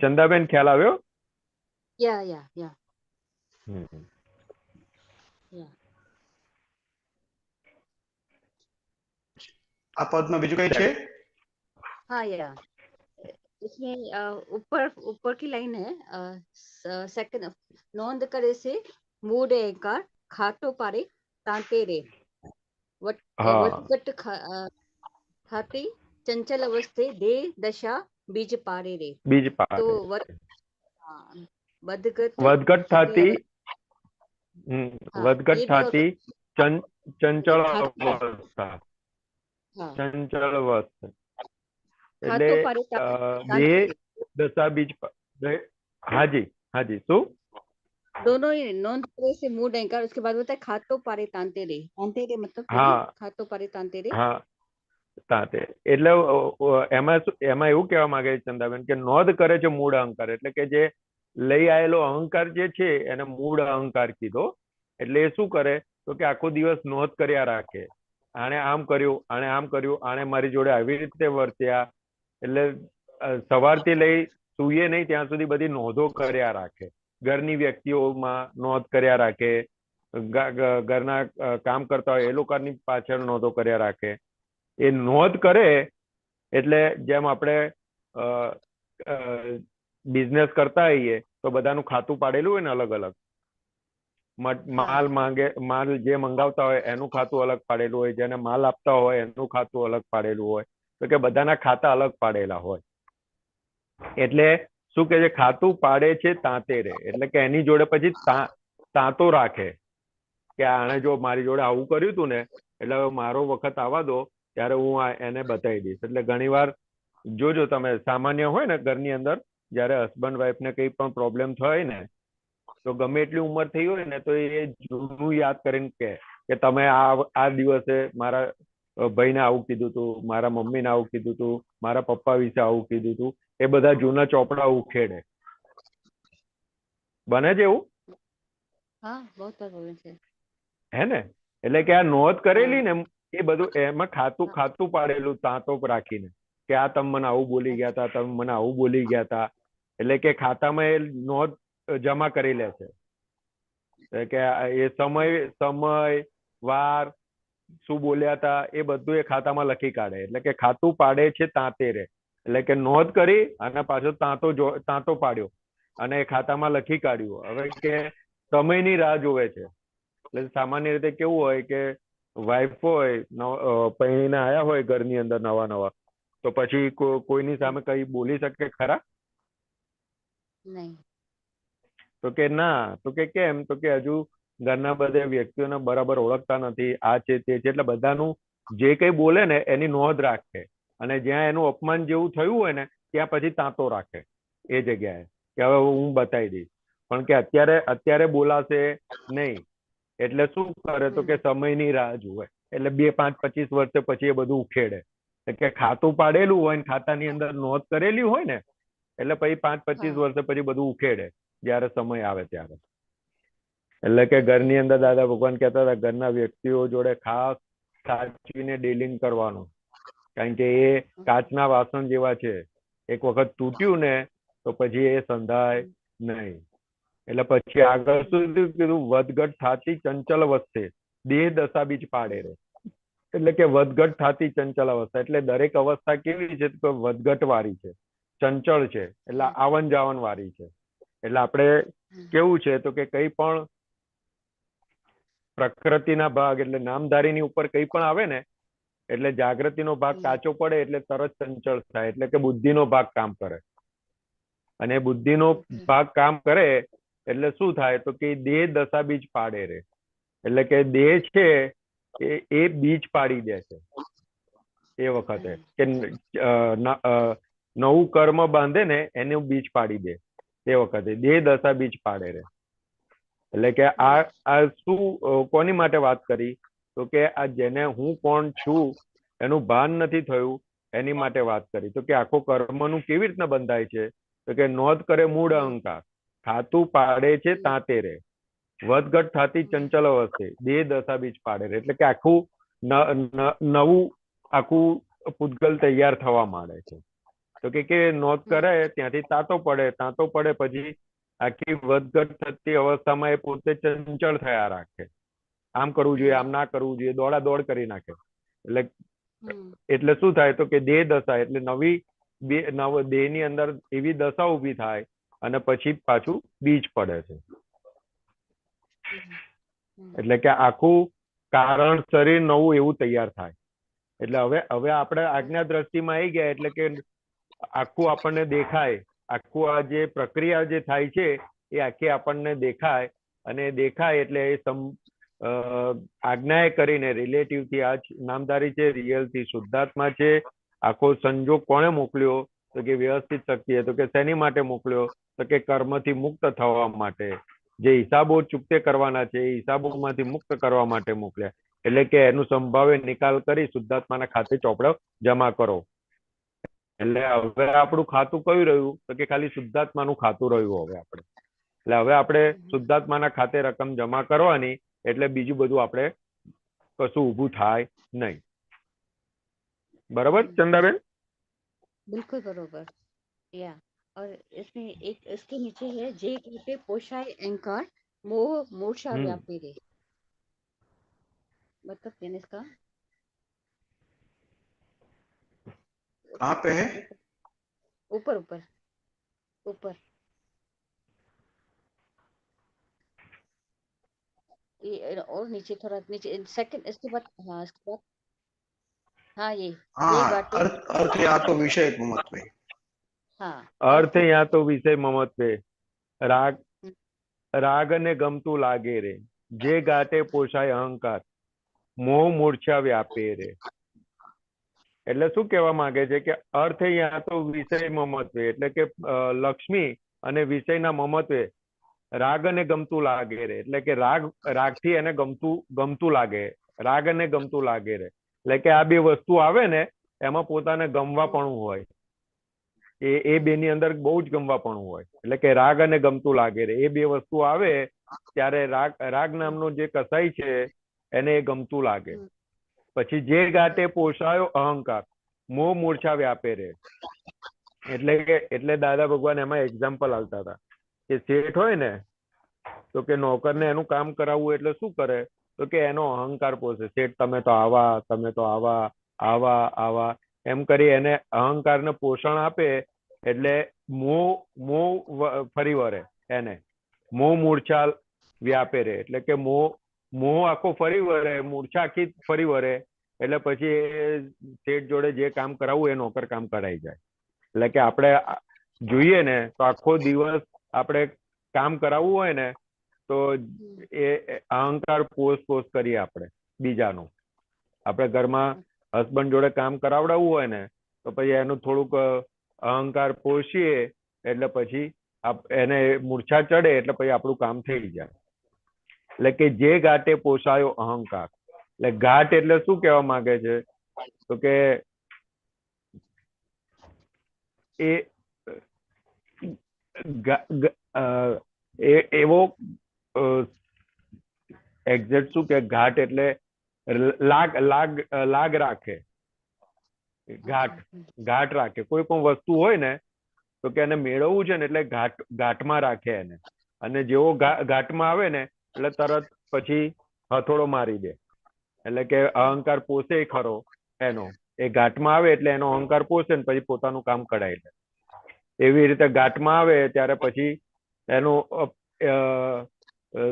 ચંદાબેન ખ્યાલ આવ્યો? या આ પદમાં બીજું કઈ છે? हाँ या इसमें ऊपर की लाइन है सेकंड, नोंद करे से मूड एकार खाटो पारे तांते रे वटगट खाती चंचल अवस्थे दे दशा बीज पारे रे. બીજ तो પારે વધઘટ થતી, हाँ, વધઘટ ये भी होता થતી ચંચળ ખાટો. અવસ્થા, हाँ, ચંચળ અવસ્થા ખાટો એટલે પારે બે દશા બીજ. હાજી હાજી, શું? दोनों ही नोंद करे से मूड एंकर, उसके बाद होता है खाटो पारे तांते रे मतलब हाँ, खाटो पारे तांते रे. હા, તાતે એટલે એમાં એવું કહેવા માંગે છે ચંદાબેન કે નોંધ કરે છે મૂળ અહંકાર, એટલે કે જે લઈ આવેલો અહંકાર જે છે એને મૂળ અહંકાર કીધો. એટલે એ શું કરે તો કે આખો દિવસ નોંધ કર્યા રાખે, આણે આમ કર્યું, આણે આમ કર્યું, આણે મારી જોડે આવી રીતે વર્ત્યા, એટલે સવારથી લઈ સૂઈએ નહીં ત્યાં સુધી બધી નોંધો કર્યા રાખે. ઘરની વ્યક્તિઓમાં નોંધ કર્યા રાખે, ઘરના કામ કરતા હોય એ લોકોની પાછળ નોંધો કર્યા રાખે. એ નોંધ કરે એટલે જેમ આપણે બિઝનેસ કરતા હોઈએ તો બધાનું ખાતું પાડેલું હોય ને અલગ અલગ, માલ જે મંગાવતા હોય એનું ખાતું અલગ પાડેલું હોય, જેને માલ આપતા હોય એનું ખાતું અલગ પાડેલું હોય, તો કે બધાના ખાતા અલગ પાડેલા હોય. એટલે શું કે છે, ખાતું પાડે છે તાંતે રે, એટલે કે એની જોડે પછી તાંતો રાખે કે આણે જો મારી જોડે આવું કર્યું હતું ને, એટલે મારો વખત આવવા દો ત્યારે હું એને બતાવી દઈશ. એટલે ઘણીવાર જોજો તમે, સામાન્ય હોય ને ઘરની અંદર જયારે હસબન્ડ વાઈફ ને કઈ પણ પ્રોબ્લેમ થાય ને, તો ગમે એટલી ઉંમર થઈ હોય ને તો એ જૂનું યાદ કરીને કે તમે આ દિવસે મારા ભાઈને આવું કીધું હતું, મારા મમ્મીને આવું કીધું હતું, મારા પપ્પા વિશે આવું કીધું હતું. એ બધા જૂના ચોપડા ઉખેડે. બને છે એવું? हाँ, बहुत बार बोले थे. હે ને? એટલે કે આ નોંધ કરેલી ને એ બધું એમાં ખાતું પાડેલું તાંતો રાખીને કે આ તમે મને આવું બોલી ગયા હતા, તમે મને આવું બોલી ગયા હતા, એટલે કે ખાતામાં એ નોંધ જમા કરી લે છે કે એ સમય વાર શું બોલ્યા હતા એ બધું એ ખાતામાં લખી કાઢે. એટલે કે ખાતું પાડે છે તાંતે રે, એટલે કે નોંધ કરી અને પાછો તાંતો પાડ્યો અને એ ખાતામાં લખી કાઢ્યું. હવે કે સમયની રાહ જોવે છે. એટલે સામાન્ય રીતે કેવું હોય કે વાઈફ હોય પૈણીને આયા હોય ઘરની અંદર નવા, તો પછી કોઈની સામે કઈ બોલી શકે ખરા? નહીં. તો કે ના, તો કે કેમ? તો કે હજુ ઘરના બધા વ્યક્તિઓને બરાબર ઓળખતા નથી, આ છે તે છે, એટલે બધાનું જે કઈ બોલે ને એની નોંધ રાખે, અને જ્યાં એનું અપમાન જેવું થયું હોય ને ત્યાં પછી તાંતો રાખે એ જગ્યાએ કે હવે હું બતાવી દઈશ. પણ કે અત્યારે બોલાશે નહીં, એટલે શું કરે તો કે સમયની રાહ જુએ. એટલે 2-5-25 વર્ષે પછી એ બધું ઉખેડે. કે ખાતું પાડેલું હોય ને ખાતાની અંદર નોંધ કરેલી હોય ને, એટલે પછી 5-25 વર્ષે પછી બધું ઉખેડે જયારે સમય આવે ત્યારે. એટલે કે ઘરની અંદર દાદા ભગવાન કહેતા હતા ઘરના વ્યક્તિઓ જોડે ખાસ સાચવીને ડીલિંગ કરવાનું, કારણ કે એ કાચના વાસણ જેવા છે, એક વખત તૂટ્યું ને તો પછી એ સંધાય નહીં. એટલે પછી આગળ શું કીધું? વધઘટ થાતી ચંચલ અવસ્થે દેહ દશા બીજ પાડે રે. એટલે કે વધઘટ થાતી ચંચલ અવસ્થા એટલે દરેક અવસ્થા કેવી છે? તો વધઘટ વાળી છે, ચંચળ છે, એટલે આવન જાવન વાળી છે. એટલે આપણે કેવું છે તો કે કઈ પણ પ્રકૃતિના ભાગ એટલે નામધારીની ઉપર કઈ પણ આવે ને એટલે જાગૃતિનો ભાગ કાચો પડે એટલે તરત ચંચળ થાય, એટલે કે બુદ્ધિનો ભાગ કામ કરે. અને બુદ્ધિનો ભાગ કામ કરે એટલે શું થાય તો કે દેહ દશા બીજ પાડે રે. એટલે કે દેહ છે એ બીજ પાડી દે છે એ વખતે કે નવું કર્મ બાંધે ને એનું બીજ પાડી દે તે વખતે દેહ દશા બીજ પાડે રે. એટલે કે આ શું કોની માટે વાત કરી? તો કે આ જેને હું કોણ છું એનું ભાન નથી થયું એની માટે વાત કરી. તો કે આખો કર્મનું કેવી રીતના બંધાય છે? તો કે નોંધ કરે મૂળ અહંકાર, ખાતું પાડે છે તાતે રે, વધઘટ થાતી ચંચલ અવસ્થે દેહ દશા બીજ પાડે રે. એટલે કે આખું નવું આખું પૂતગલ તૈયાર થવા માંડે છે. તો કે નોંધ કરે ત્યાંથી તાંતો પડે પછી આખી વધઘટ થતી અવસ્થામાં એ પોતે ચંચળ થયા રાખે. આમ કરવું જોઈએ, આમ ના કરવું જોઈએ, દોડા દોડ કરી નાખે. એટલે શું થાય તો કે દેહ દશા એટલે નવી દેહની અંદર એવી દશા ઊભી થાય અને પછી પાછું બીજ પડે છે. એટલે કે આખું કારણ શરીર નવું એવું તૈયાર થાય. એટલે હવે આપણે આજ્ઞા દ્રષ્ટિમાં આવી ગયા એટલે કે આખું આપણને દેખાય, આખું આ જે પ્રક્રિયા જે થાય છે એ આખી આપણને દેખાય. અને દેખાય એટલે એ આજ્ઞાએ કરીને રિલેટિવ થી આ નામધારી છે, રિયલ થી શુદ્ધાત્મા છે. આખો સંજોગ કોણે મોકલ્યો? તો કે વ્યવસ્થિત શક્તિએ. તો કે શેની માટે મોકલ્યો? તો કે કર્મથી મુક્ત થવા માટે. જે હિસાબો ચૂકતે કરવાના છે એ હિસાબોમાંથી મુક્ત કરવા માટે મોકલ્યા. એટલે કે એનું સંભાવે નિકાલ કરી શુદ્ધાત્માના ખાતે ચોપડો જમા કરો. એટલે હવે આપણું ખાતું કયું રહ્યું? તો કે ખાલી શુદ્ધાત્માનું ખાતું રહ્યું હવે આપણે. એટલે હવે આપણે શુદ્ધાત્માના ખાતે રકમ જમા કરવાની, એટલે બીજું બધું આપણે કશું ઊભું થાય નહીં. बराबर चंदाबेन? बिल्कुल बरोबर या और इसमें एक इसके नीचे है जे कहते पोषाय अहंकार मोह मूर्छा व्यापी रे, मतलब यानी इसका कहाँ पे है? ऊपर ऊपर ऊपर ये और नीचे थोड़ा नीचे सेकंड इसके बाद, हाँ इसके बाद, हाँ ये हाँ, गाटे अर्थ या तो विषय ममत्व. हाँ अर्थ या तो विषय ममत्व રાગ અને ગમતું લાગે રે, જે ગાટે પોષાય અહંકાર, મોહ મૂર્છા વ્યાપે રે. એટલે શું કહેવા માંગે છે કે અર્થ યા તો વિષય મમત્વે એટલે કે લક્ષ્મી અને વિષયના મમત્વે રાગ અને ગમતું લાગે રે. એટલે કે રાગથી એને ગમતું લાગે, રાગ અને ગમતું લાગે રે. એટલે કે આ બે વસ્તુ આવે ને એમાં પોતાને ગમવાપણું હોય, એ બેની અંદર બહુ જ ગમવાપણું હોય. એટલે કે રાગ અને ગમતું લાગે રે. એ બે વસ્તુ આવે ત્યારે રાગ નામનો જે કસાઈ છે એને એ ગમતું લાગે. પછી જે ગાટે પોષાયો અહંકાર, મોહ મૂર્છા વ્યાપે રે. એટલે દાદા ભગવાન એમાં એક્ઝામ્પલ આવતા હતા કે શેઠ હોય ને તો કે નોકરને એનું કામ કરાવવું એટલે શું કરે? તો કે એનો અહંકાર પોષે. શેઠ તમે તો આવા એમ કરી એને અહંકારને પોષણ આપે એટલે મોહ ફરી વળે એને, મોહ મૂર્છા વ્યાપે રે. એટલે કે મોહ આખો ફરી વળે, મૂર્છા આખી ફરી વળે. એટલે પછી શેઠ જોડે જે કામ કરાવવું એ નોકર કામ કરાઈ જાય. એટલે કે આપણે જોઈએ ને તો આખો દિવસ આપણે કામ કરાવવું હોય ને તો એ અહંકાર પોષ કરીએ આપણે બીજાનો. આપણે ઘરમાં હસબન્ડ જોડે કામ કરાવડાવવું હોય ને તો પછી એનું થોડુંક અહંકાર પોષીએ એટલે પછી એને મૂર્છા ચડે એટલે પછી આપણું કામ થઈ જાય. એટલે કે જે ગાટે પોષાયો અહંકાર. એટલે ઘાટ એટલે શું કહેવા માંગે છે? તો કે એવો એક્ઝેક્ટ શું કે ઘાટ એટલે લાગ રાખે, ઘાટ રાખે. કોઈ પણ વસ્તુ હોય ને તો કે એને મેળવવું છે ને એટલે ઘાટમાં રાખે એને. અને જેવો ઘાટમાં આવે ને એટલે તરત પછી હથોડો મારી દે, એટલે કે અહંકાર પોસે ખરો એનો, એ ઘાટમાં આવે એટલે એનો અહંકાર પોસે ને પછી પોતાનું કામ કઢાઈ લે. એવી રીતે ઘાટમાં આવે ત્યારે પછી એનું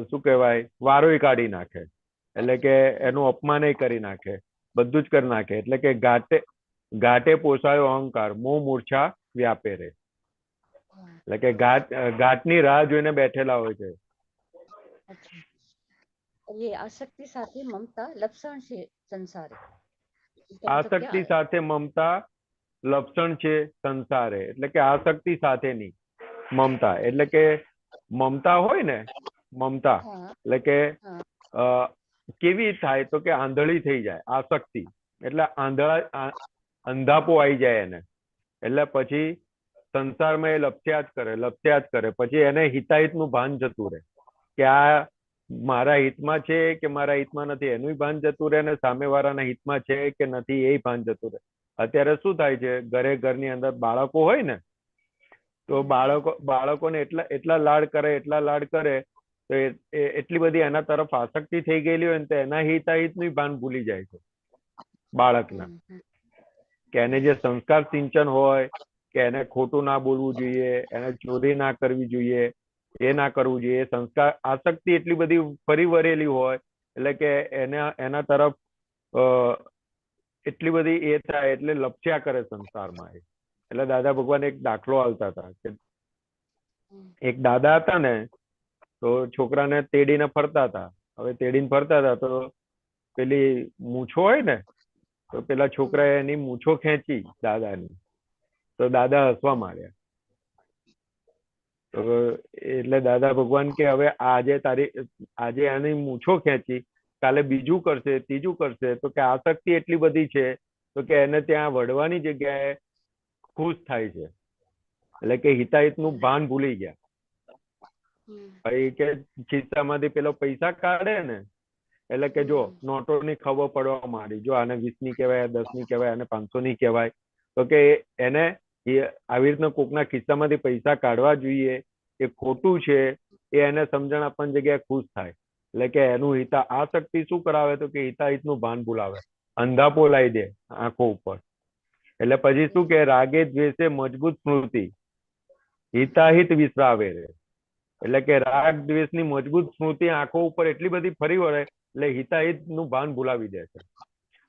શું કહેવાય, વારોય કાઢી નાખે, એટલે કે એનું અપમાન કરી નાખે, બધું જ કરી નાખે. એટલે કે ઘાટે પોસાયો અહંકાર, મોહ મૂર્છા વ્યાપે રે. એટલે કે ઘાટની રાહ જોઈને બેઠેલા હોય છે. अच्छा, ये आसक्ति સાથે મમતા લક્ષણ છે સંસારે. इसका मतलब क्या આસક્તિ है? સાથે મમતા લક્ષણ છે સંસારે, એટલે કે આસક્તિ સાથેની મમતા. એટલે કે મમતા હોય ને, મમતા हाँ એટલે કે हाँ કેવી થાય તો કે આંધળી થઈ જાય. આસક્તિ એટલે અંધાપો આવી જાય એને, એટલે પછી સંસારમાં એ લપ્સ્યા જ કરે. પછી એને હિતાહિતનું ભાન જતું રહે કે આ મારા હિતમાં છે કે મારા હિતમાં નથી, એનું ભાન જતું રહે, અને સામેવાળાના હિતમાં છે કે નથી એ ભાન જતું રહે. અત્યારે શું થાય છે, ઘરની અંદર બાળકો હોય ને, તો બાળકોને એટલા લાડ કરે તો એટલી બધી એના તરફ આસક્તિ થઈ ગયેલી હોય ને, તો એના હિતાહિતનું ભાન ભૂલી જાય છે બાળકના. કે એને જે સંસ્કાર સિંચન હોય કે એને ખોટું ના બોલવું જોઈએ, એને ચોરી ના કરવી જોઈએ, એ ના કરવું જોઈએ, સંસ્કાર આસક્તિ એટલી બધી ફરી વળેલી હોય એટલે કે એના તરફ એટલી બધી એ થાય એટલે લપસ્યા કરે સંસારમાં. એટલે દાદા ભગવાન એક દાખલો આલતા હતા કે એક દાદા હતા ને, તો છોકરાને તેડીને ફરતા હતા. હવે તેડીને ફરતા હતા તો પેલી મૂછો હોય ને, તો પેલા છોકરાએ એની મૂછો ખેંચી દાદાની, તો દાદા હસવા માંડ્યા. તો એટલે દાદા ભગવાન કે હવે આજે આની મૂછો ખેંચી, કાલે બીજું કરશે, ત્રીજું કરશે, તો કે આસક્તિ એટલી બધી છે તો કે એને ત્યાં વળવાની જગ્યાએ ખુશ થાય છે. એટલે કે હિતાહિતનું ભાન ભૂલી ગયા. પછી કે ખિસ્સામાંથી પેલો પૈસા કાઢે ને, એટલે કે જો નોટોની ખબર પડવા માંડી, જો આને 20ની કહેવાય, 10ની કહેવાય, આને 500ની કહેવાય, તો કે એને આવી રીતના કોકના ખિસ્સામાંથી પૈસા કાઢવા જોઈએ એ ખોટું છે, એ એને સમજણ આપવાની જગ્યાએ ખુશ થાય. એટલે કે એનું આસક્તિ શું કરાવે તો કે હિતાહિતનું ભાન ભૂલાવે, અંધાપો લાવી દે આંખો ઉપર. એટલે પછી શું કે રાગે દ્વેષે મજબૂત સ્મૃતિ, હિતાહિત વિસરાવે રે. એટલે કે રાગ દ્વેષની મજબૂત સ્મૃતિ આંખો ઉપર એટલી બધી ફરી વળે એટલે હિતાહિતનું ભાન ભૂલાવી દે છે,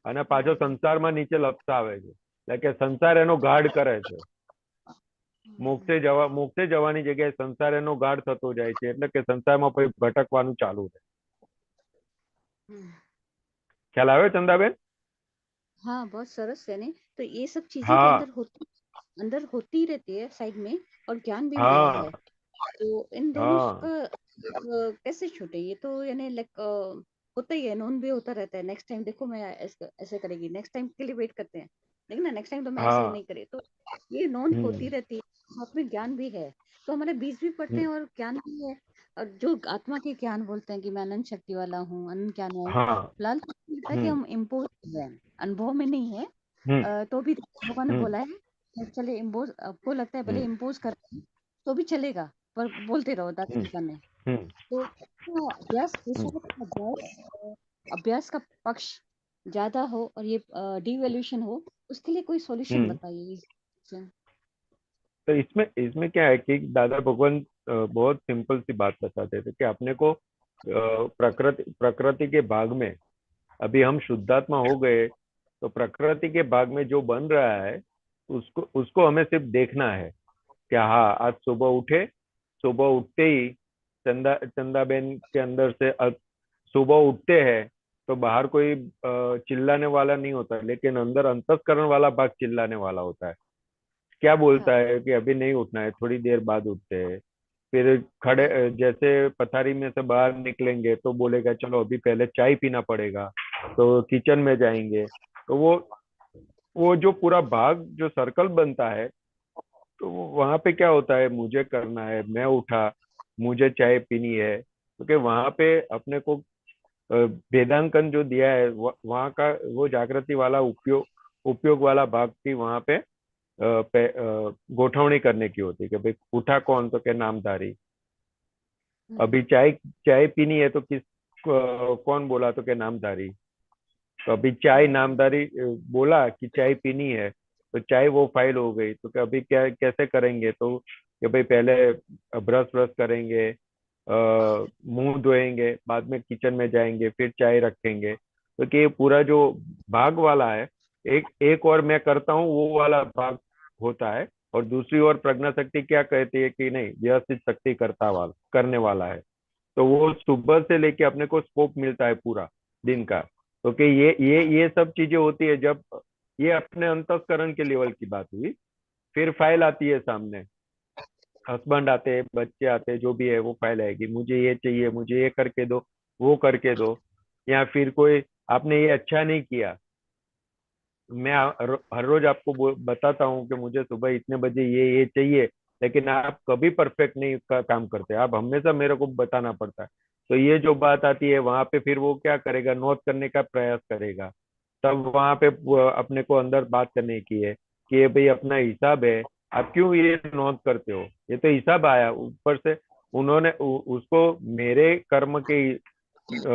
અને પાછો સંસારમાં નીચે લપસાવે છે. એટલે કે સંસાર એનો ગાઢ કરે છે. મોક્ષે જવાની જગ્યાએ સંસાર એનો ગાઢ થતો જાય છે. એટલે કે સંસારમાં પછી ભટકવાનું ચાલુ છે. ખ્યાલ આવે ચંદાબેન? हाँ बहुत सरस है ने, तो ये सब चीजें जो हाँ अंदर होती रहती है साइड में, और ज्ञान भी मिला हाँ है, तो इन दोनों हाँ का कैसे छूटे? ये तो यानी लाइक होता ही है, नोन भी होता रहता है। नेक्स्ट टाइम देखो मैं ऐसे करेगी, नेक्स्ट टाइम के लिए वेट करते हैं, लेकिन ना नेक्स्ट टाइम तो मैं ऐसे हाँ नहीं करे, तो ये नोन होती रहती है, साथ में ज्ञान भी है, तो हमारे बीच भी पढ़ते हैं और ज्ञान भी है। और जो आत्मा के ज्ञान बोलते हैं कि मैं अनंत शक्ति वाला हूँ, अनंत ज्ञान है, हाँ फिलहाल तो लगता है कि हम्म हम इम्पोज हैं, अनुभव में नहीं है। हम्म तो भी भगवान ने हम्म बोला है कि चले इम्पोज, आपको लगता है भले हम्म इम्पोज कर रहे हैं, तो भी चलेगा, पर बोलते रहो दादा हम्म भगवान ने। हम्म तो अभ्यास अभ्यास का पक्ष ज्यादा हो और ये डिवैल्यूएशन हो, उसके लिए कोई सॉल्यूशन हम्म। बताइए इससे। तो इसमें क्या है कि दादा भगवान बहुत सिंपल सी बात बताते थे कि अपने को प्रकृति के भाग में, अभी हम शुद्धात्मा हो गए तो प्रकृति के भाग में जो बन रहा है उसको उसको हमें सिर्फ देखना है कि हाँ आज सुबह उठते ही चंदाबेन के अंदर से सुबह उठते हैं तो बाहर कोई चिल्लाने वाला नहीं होता, लेकिन अंदर अंतस्करण वाला भाग चिल्लाने वाला होता है। क्या बोलता हाँ है कि अभी नहीं उठना है, थोड़ी देर बाद उठते हैं। फिर खड़े जैसे पथारी में से बाहर निकलेंगे तो बोलेगा चलो अभी पहले चाय पीना पड़ेगा, तो किचन में जाएंगे। तो वो जो पूरा भाग जो सर्कल बनता है, तो वहां पे क्या होता है, मुझे करना है, मैं उठा, मुझे चाय पीनी है, क्योंकि वहां पे अपने को वेदांकन जो दिया है वहां का वो जागृति वाला उपयोग वाला भाग की वहां पे गोठवणी करने की होती है कि भाई उठा कौन, तो क्या नामधारी। अभी चाय चाय पीनी है तो कौन बोला तो कि नामधारी। तो अभी चाय नामधारी बोला कि चाय पीनी है, तो चाय वो फाइल हो गई। तो कि अभी क्या कैसे करेंगे, तो कि भाई पहले ब्रश ब्रश करेंगे, मुंह धोएंगे, बाद में किचन में जाएंगे, फिर चाय रखेंगे। तो कि ये पूरा जो भाग वाला है, एक एक और मैं करता हूँ वो वाला भाग होता है, और दूसरी ओर प्रज्ञा शक्ति क्या कहती है कि नहीं, व्यवस्थित शक्ति करता वाला करने वाला है। तो वो सुबह से लेके अपने को स्कोप मिलता है पूरा दिन का। तो कि ये सब चीजें होती है जब ये अपने अंतःकरण के लेवल की बात हुई। फिर फाइल आती है सामने, हस्बैंड आते हैं, बच्चे आते हैं, जो भी है वो फाइल आएगी, मुझे ये चाहिए, मुझे ये करके दो, वो करके दो। या फिर कोई आपने ये अच्छा नहीं किया, मैं हर रोज आपको बताता हूँ कि मुझे सुबह इतने बजे ये चाहिए, लेकिन आप कभी परफेक्ट नहीं काम करते, आप हमेशा मेरे को बताना पड़ता है। तो ये जो बात आती है वहां पे फिर वो क्या करेगा, नोट करने का प्रयास करेगा। तब वहां पे अपने को अंदर बात करने की है कि ये भाई अपना हिसाब है, आप क्यों ये नोट करते हो, ये तो हिसाब आया ऊपर से, उन्होंने उसको मेरे कर्म के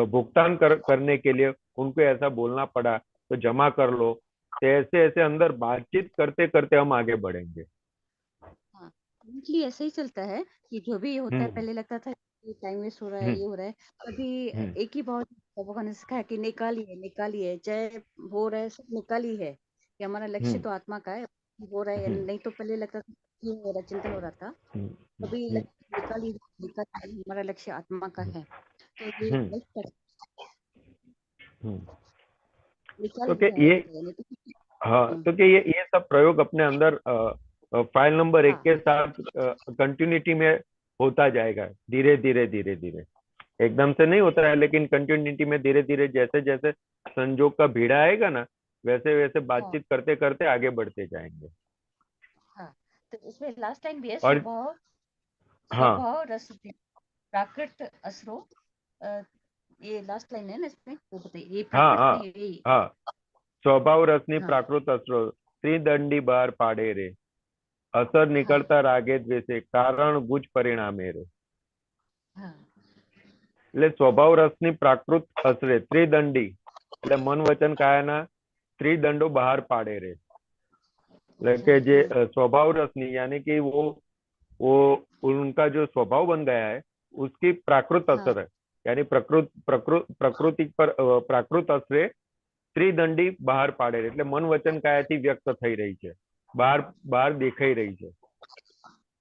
भुगतान करने के लिए उनको ऐसा बोलना पड़ा, तो जमा कर लो। तो ऐसे ऐसे अंदर बातचीत करते करते हम आगे बढ़ेंगे। हाँ, currently ऐसा ही चलता है कि जो भी होता है, हम्म पहले लगता था कि टाइम वेस्ट हो रहा है, हम्म ये हो रहा है। अभी हम्म एक ही बहुत सबका ने सिखाया कि निकालिए, चाहे हो रहा है सब निकाली है कि हमारा लक्ष्य हम्म तो आत्मा का है, हो रहा है या हम्म नहीं। तो पहले लगता था कि हो रहा, चिंतन हो रहा था। हम्म अभी हम्म निकालिए, हमारा लक्ष्य आत्मा का है। तो ये हम्म हेल्प कर, हम्म। निकाल तो कि दिया ये, है, नहीं तो हाँ, हाँ तो कि ये सब प्रयोग अपने अंदर फाइल नंबर 1 हाँ के साथ कंटिन्यूटी में होता जाएगा, धीरे धीरे धीरे धीरे। एकदम से नहीं होता है, लेकिन कंटिन्यूटी में धीरे धीरे जैसे जैसे संजोग का भीड़ा आएगा ना, वैसे वैसे हाँ बातचीत करते करते आगे बढ़ते जाएंगे। हाँ। तो इसमें लास्ट टाइम भी है, और स्वभाव हाँ स्वभाव रस प्राकृत असरो। अ, ये लास्ट लाइन है ना इसमें, वो बताइए, ये हाँ प्राकृत हाँ में यही। हाँ, स्वभाव रसनी हाँ प्राकृत अस्त्र, त्रिदंडी बार पाड़े रे, असर हाँ निकलता रागे द्वेषे, कारण गुज परिणामे रे। हाँ એટલે સ્વભાવ રસની પ્રાકૃત અસરે ત્રિદંડી, એટલે મન વચન કાયાના ત્રિદંડો બહાર પાડે રે। એટલે अच्छा કે જે हाँ स्वभाव रसनी यानी कि वो उनका जो स्वभाव बन गया है, उसकी प्राकृत हाँ असर है। यानी प्रकृति पर प्राकृत असरे ત્રિદંડી બહાર પાડે એટલે મન વચન કાયાથી વ્યક્ત થઈ રહી છે, બહાર બહાર દેખાઈ રહી છે।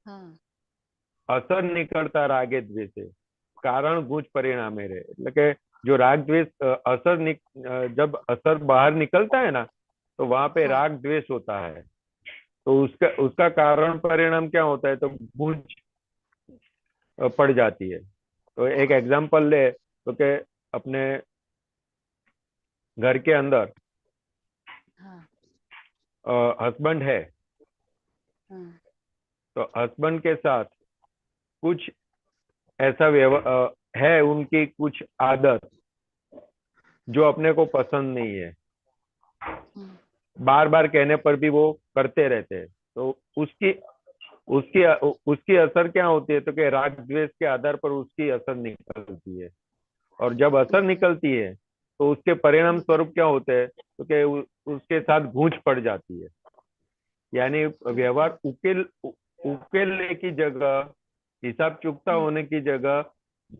हाँ અસર નીકળતા રાગે દ્વેષે, કારણ ગુજ પરિણામે रे। એટલે કે जो राग द्वेष जब असर बाहर निकलता है ना, तो वहां पे हाँ राग द्वेष होता है। तो उसका उसका कारण परिणाम क्या होता है, तो गुज पड़ जाती है। तो एक एग्जांपल ले तो के अपने घर के अंदर हाँ हस्बैंड है, हाँ तो हस्बैंड के साथ कुछ ऐसा है, उनकी कुछ आदत जो अपने को पसंद नहीं है, हाँ बार बार कहने पर भी वो करते रहते हैं। तो उसकी उसकी उसकी असर क्या होती है, तो कि राग द्वेष के आधार पर उसकी असर निकलती है। और जब असर ओके निकलती है तो उसके परिणाम स्वरूप क्या होते हैं, तो कि उसके साथ गूंज पड़ जाती है। यानी ओके व्यवहार उकेलने की जगह, हिसाब चुकता होने की जगह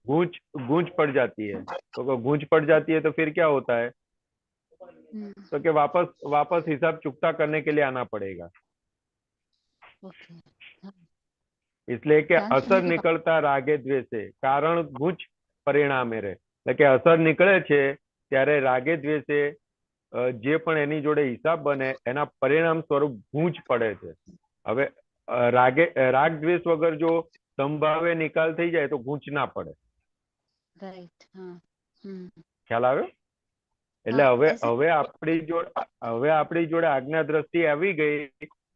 गूंज गूंज पड़ जाती है। तो अगर गूंज पड़ जाती है तो फिर क्या होता है, तो कि वापस वापस हिसाब चुकता करने के लिए आना पड़ेगा। ओके हाँ, इसलिए कि ध्यान असर सुनने के बाद। નીકળતા રાગે દ્વેષે, કારણ ગુજ પરિણામે રે। એટલે કે અસર નીકળે છે ત્યારે રાગે દ્વેષે જે પણ એની જોડે હિસાબ બને એના પરિણામ સ્વરૂપ ગૂંચ પડે છે। હવે રાગ દ્વેષ વગર જો સંભાવે નિકાલ થઈ જાય તો ગૂંચ ના પડે। राइट हाँ ખ્યાલ આવ્યો? એટલે हाँ હવે ऐसे। હવે આપણી જોડે આજ્ઞા દ્રષ્ટિ આવી ગઈ,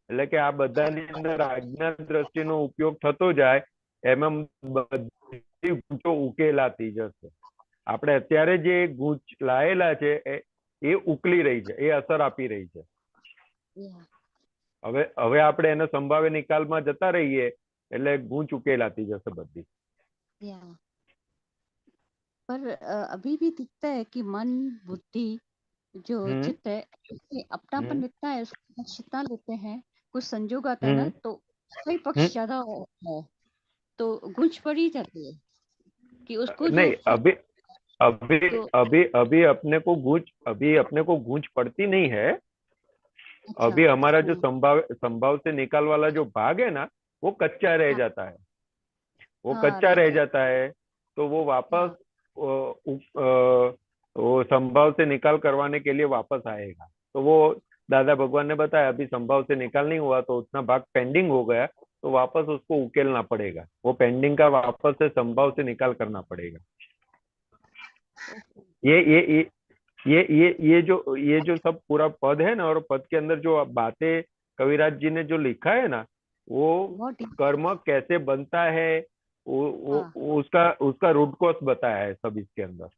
એટલે કે આ બધાની અંદર આજ્ઞા દ્રષ્ટિનો ઉપયોગ થતો જાય, એમાં બધી ગૂંચો ઉકેલાતી જશે। આપણે અત્યારે જે ગૂંચ લાયેલા છે એ ઉકલી રહી છે, એ અસર આપી રહી છે। या હવે આપણે એને સંભાવે નિકાલમાં જતા રહીએ એટલે ગૂંચ ઉકેલાતી જશે બધી। या पर अभी भी दिखता है कि मन बुद्धि जो हम्म चित्त है इसमें अपनापन हम्म इतना है, उसको पक्षता लेते हैं, कुछ संजोग आता है ना हम्म तो उसका ही हम्म। पक्ष ज्यादा है, तो गूंज पड़ी जाती है कि उसको जो नहीं, अभी अभी तो अभी अभी अपने को गूंज पड़ती नहीं है। अच्छा अभी हमारा जो हाँ संभाव संभाव से निकाल वाला जो भाग है ना, वो कच्चा रह हाँ जाता है। वो हाँ कच्चा राइट रह राइट जाता है, तो वो वापस हाँ वो संभव से निकाल करवाने के लिए वापस आएगा। तो वो दादा भगवान ने बताया, अभी संभव से निकाल नहीं हुआ तो उतना भाग पेंडिंग हो गया, तो वापस उसको उकेलना पड़ेगा, वो पेंडिंग का वापस से संभव से निकाल करना पड़ेगा। ओके ये ये ये ये जो सब पूरा पद है ना, और पद के अंदर जो बातें कविराज जी ने जो लिखा है ना, वो बहुत डीप कर्म कैसे बनता है, हाँ वो उसका उसका रूट कॉज बताया है सब इसके अंदर।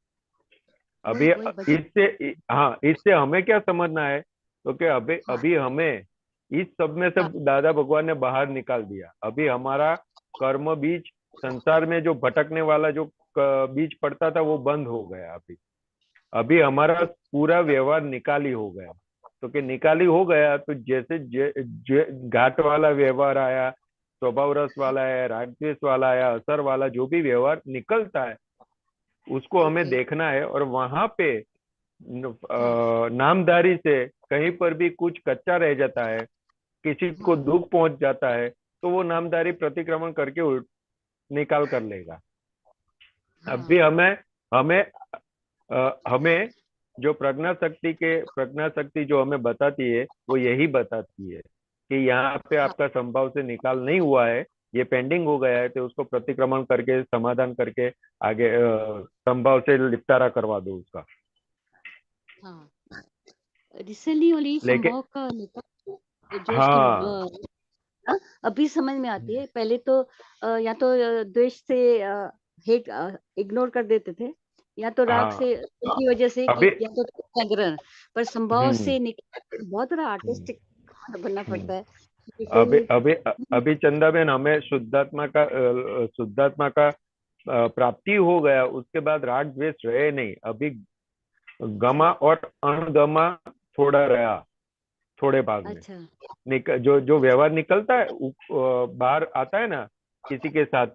वही अभी वही भजन इससे, हाँ, इससे हमें क्या समझना है, तो कि अभी हाँ अभी हमें इस सब में से हाँ दादा भगवान ने बाहर निकाल दिया। अभी हमारा कर्म बीज, संसार में जो भटकने वाला जो बीज पड़ता था, वो बंद हो गया। अभी अभी हमारा पूरा व्यवहार निकाली हो गया। तो कि निकाली हो गया, तो जैसे घाट वाला व्यवहार आया, स्वभाव रस वाला है, रागद्वेष वाला आया, असर वाला जो भी व्यवहार निकलता है, उसको हमें ओके देखना है। और वहां पे हाँ नामधारी से कहीं पर भी कुछ कच्चा रह जाता है, किसी को हाँ दुख पहुंच जाता है, तो वो नामधारी प्रतिक्रमण करके निकाल कर लेगा। अभी हाँ हमें हमें हमें जो प्रज्ञा शक्ति जो हमें बताती है, वो यही बताती है कि यहाँ पे हाँ आपका संभव से निकाल नहीं हुआ है, ये पेंडिंग हो गया है, तो उसको प्रतिक्रमण करके समाधान करके आगे संभव से निपटारा करवा दो उसका। हाँ रिसेंटली ओनली लेकिन संभव का लेकर जो उसकी हाँ। अभी समझ में आती है, पहले तो या तो द्वेष से हेट इग्नोर कर देते थे, या तो राग हाँ से की वजह से कि अभी या तो संग्रह, पर संभव हम्म से निकल बहुत बड़ा हम्म आर्टिस्टिक बनना हम्म। पड़ता है कि अभी कोई अभी अभी चंदा बेन, हमें शुद्धात्मा का प्राप्ति हो गया, उसके बाद राग द्वेष रहे नहीं। अभी अच्छा गमा और अणगमा थोड़ा रहा, थोड़े भाग में। अच्छा जो जो व्यवहार निकलता है, बाहर आता है ना, किसी के साथ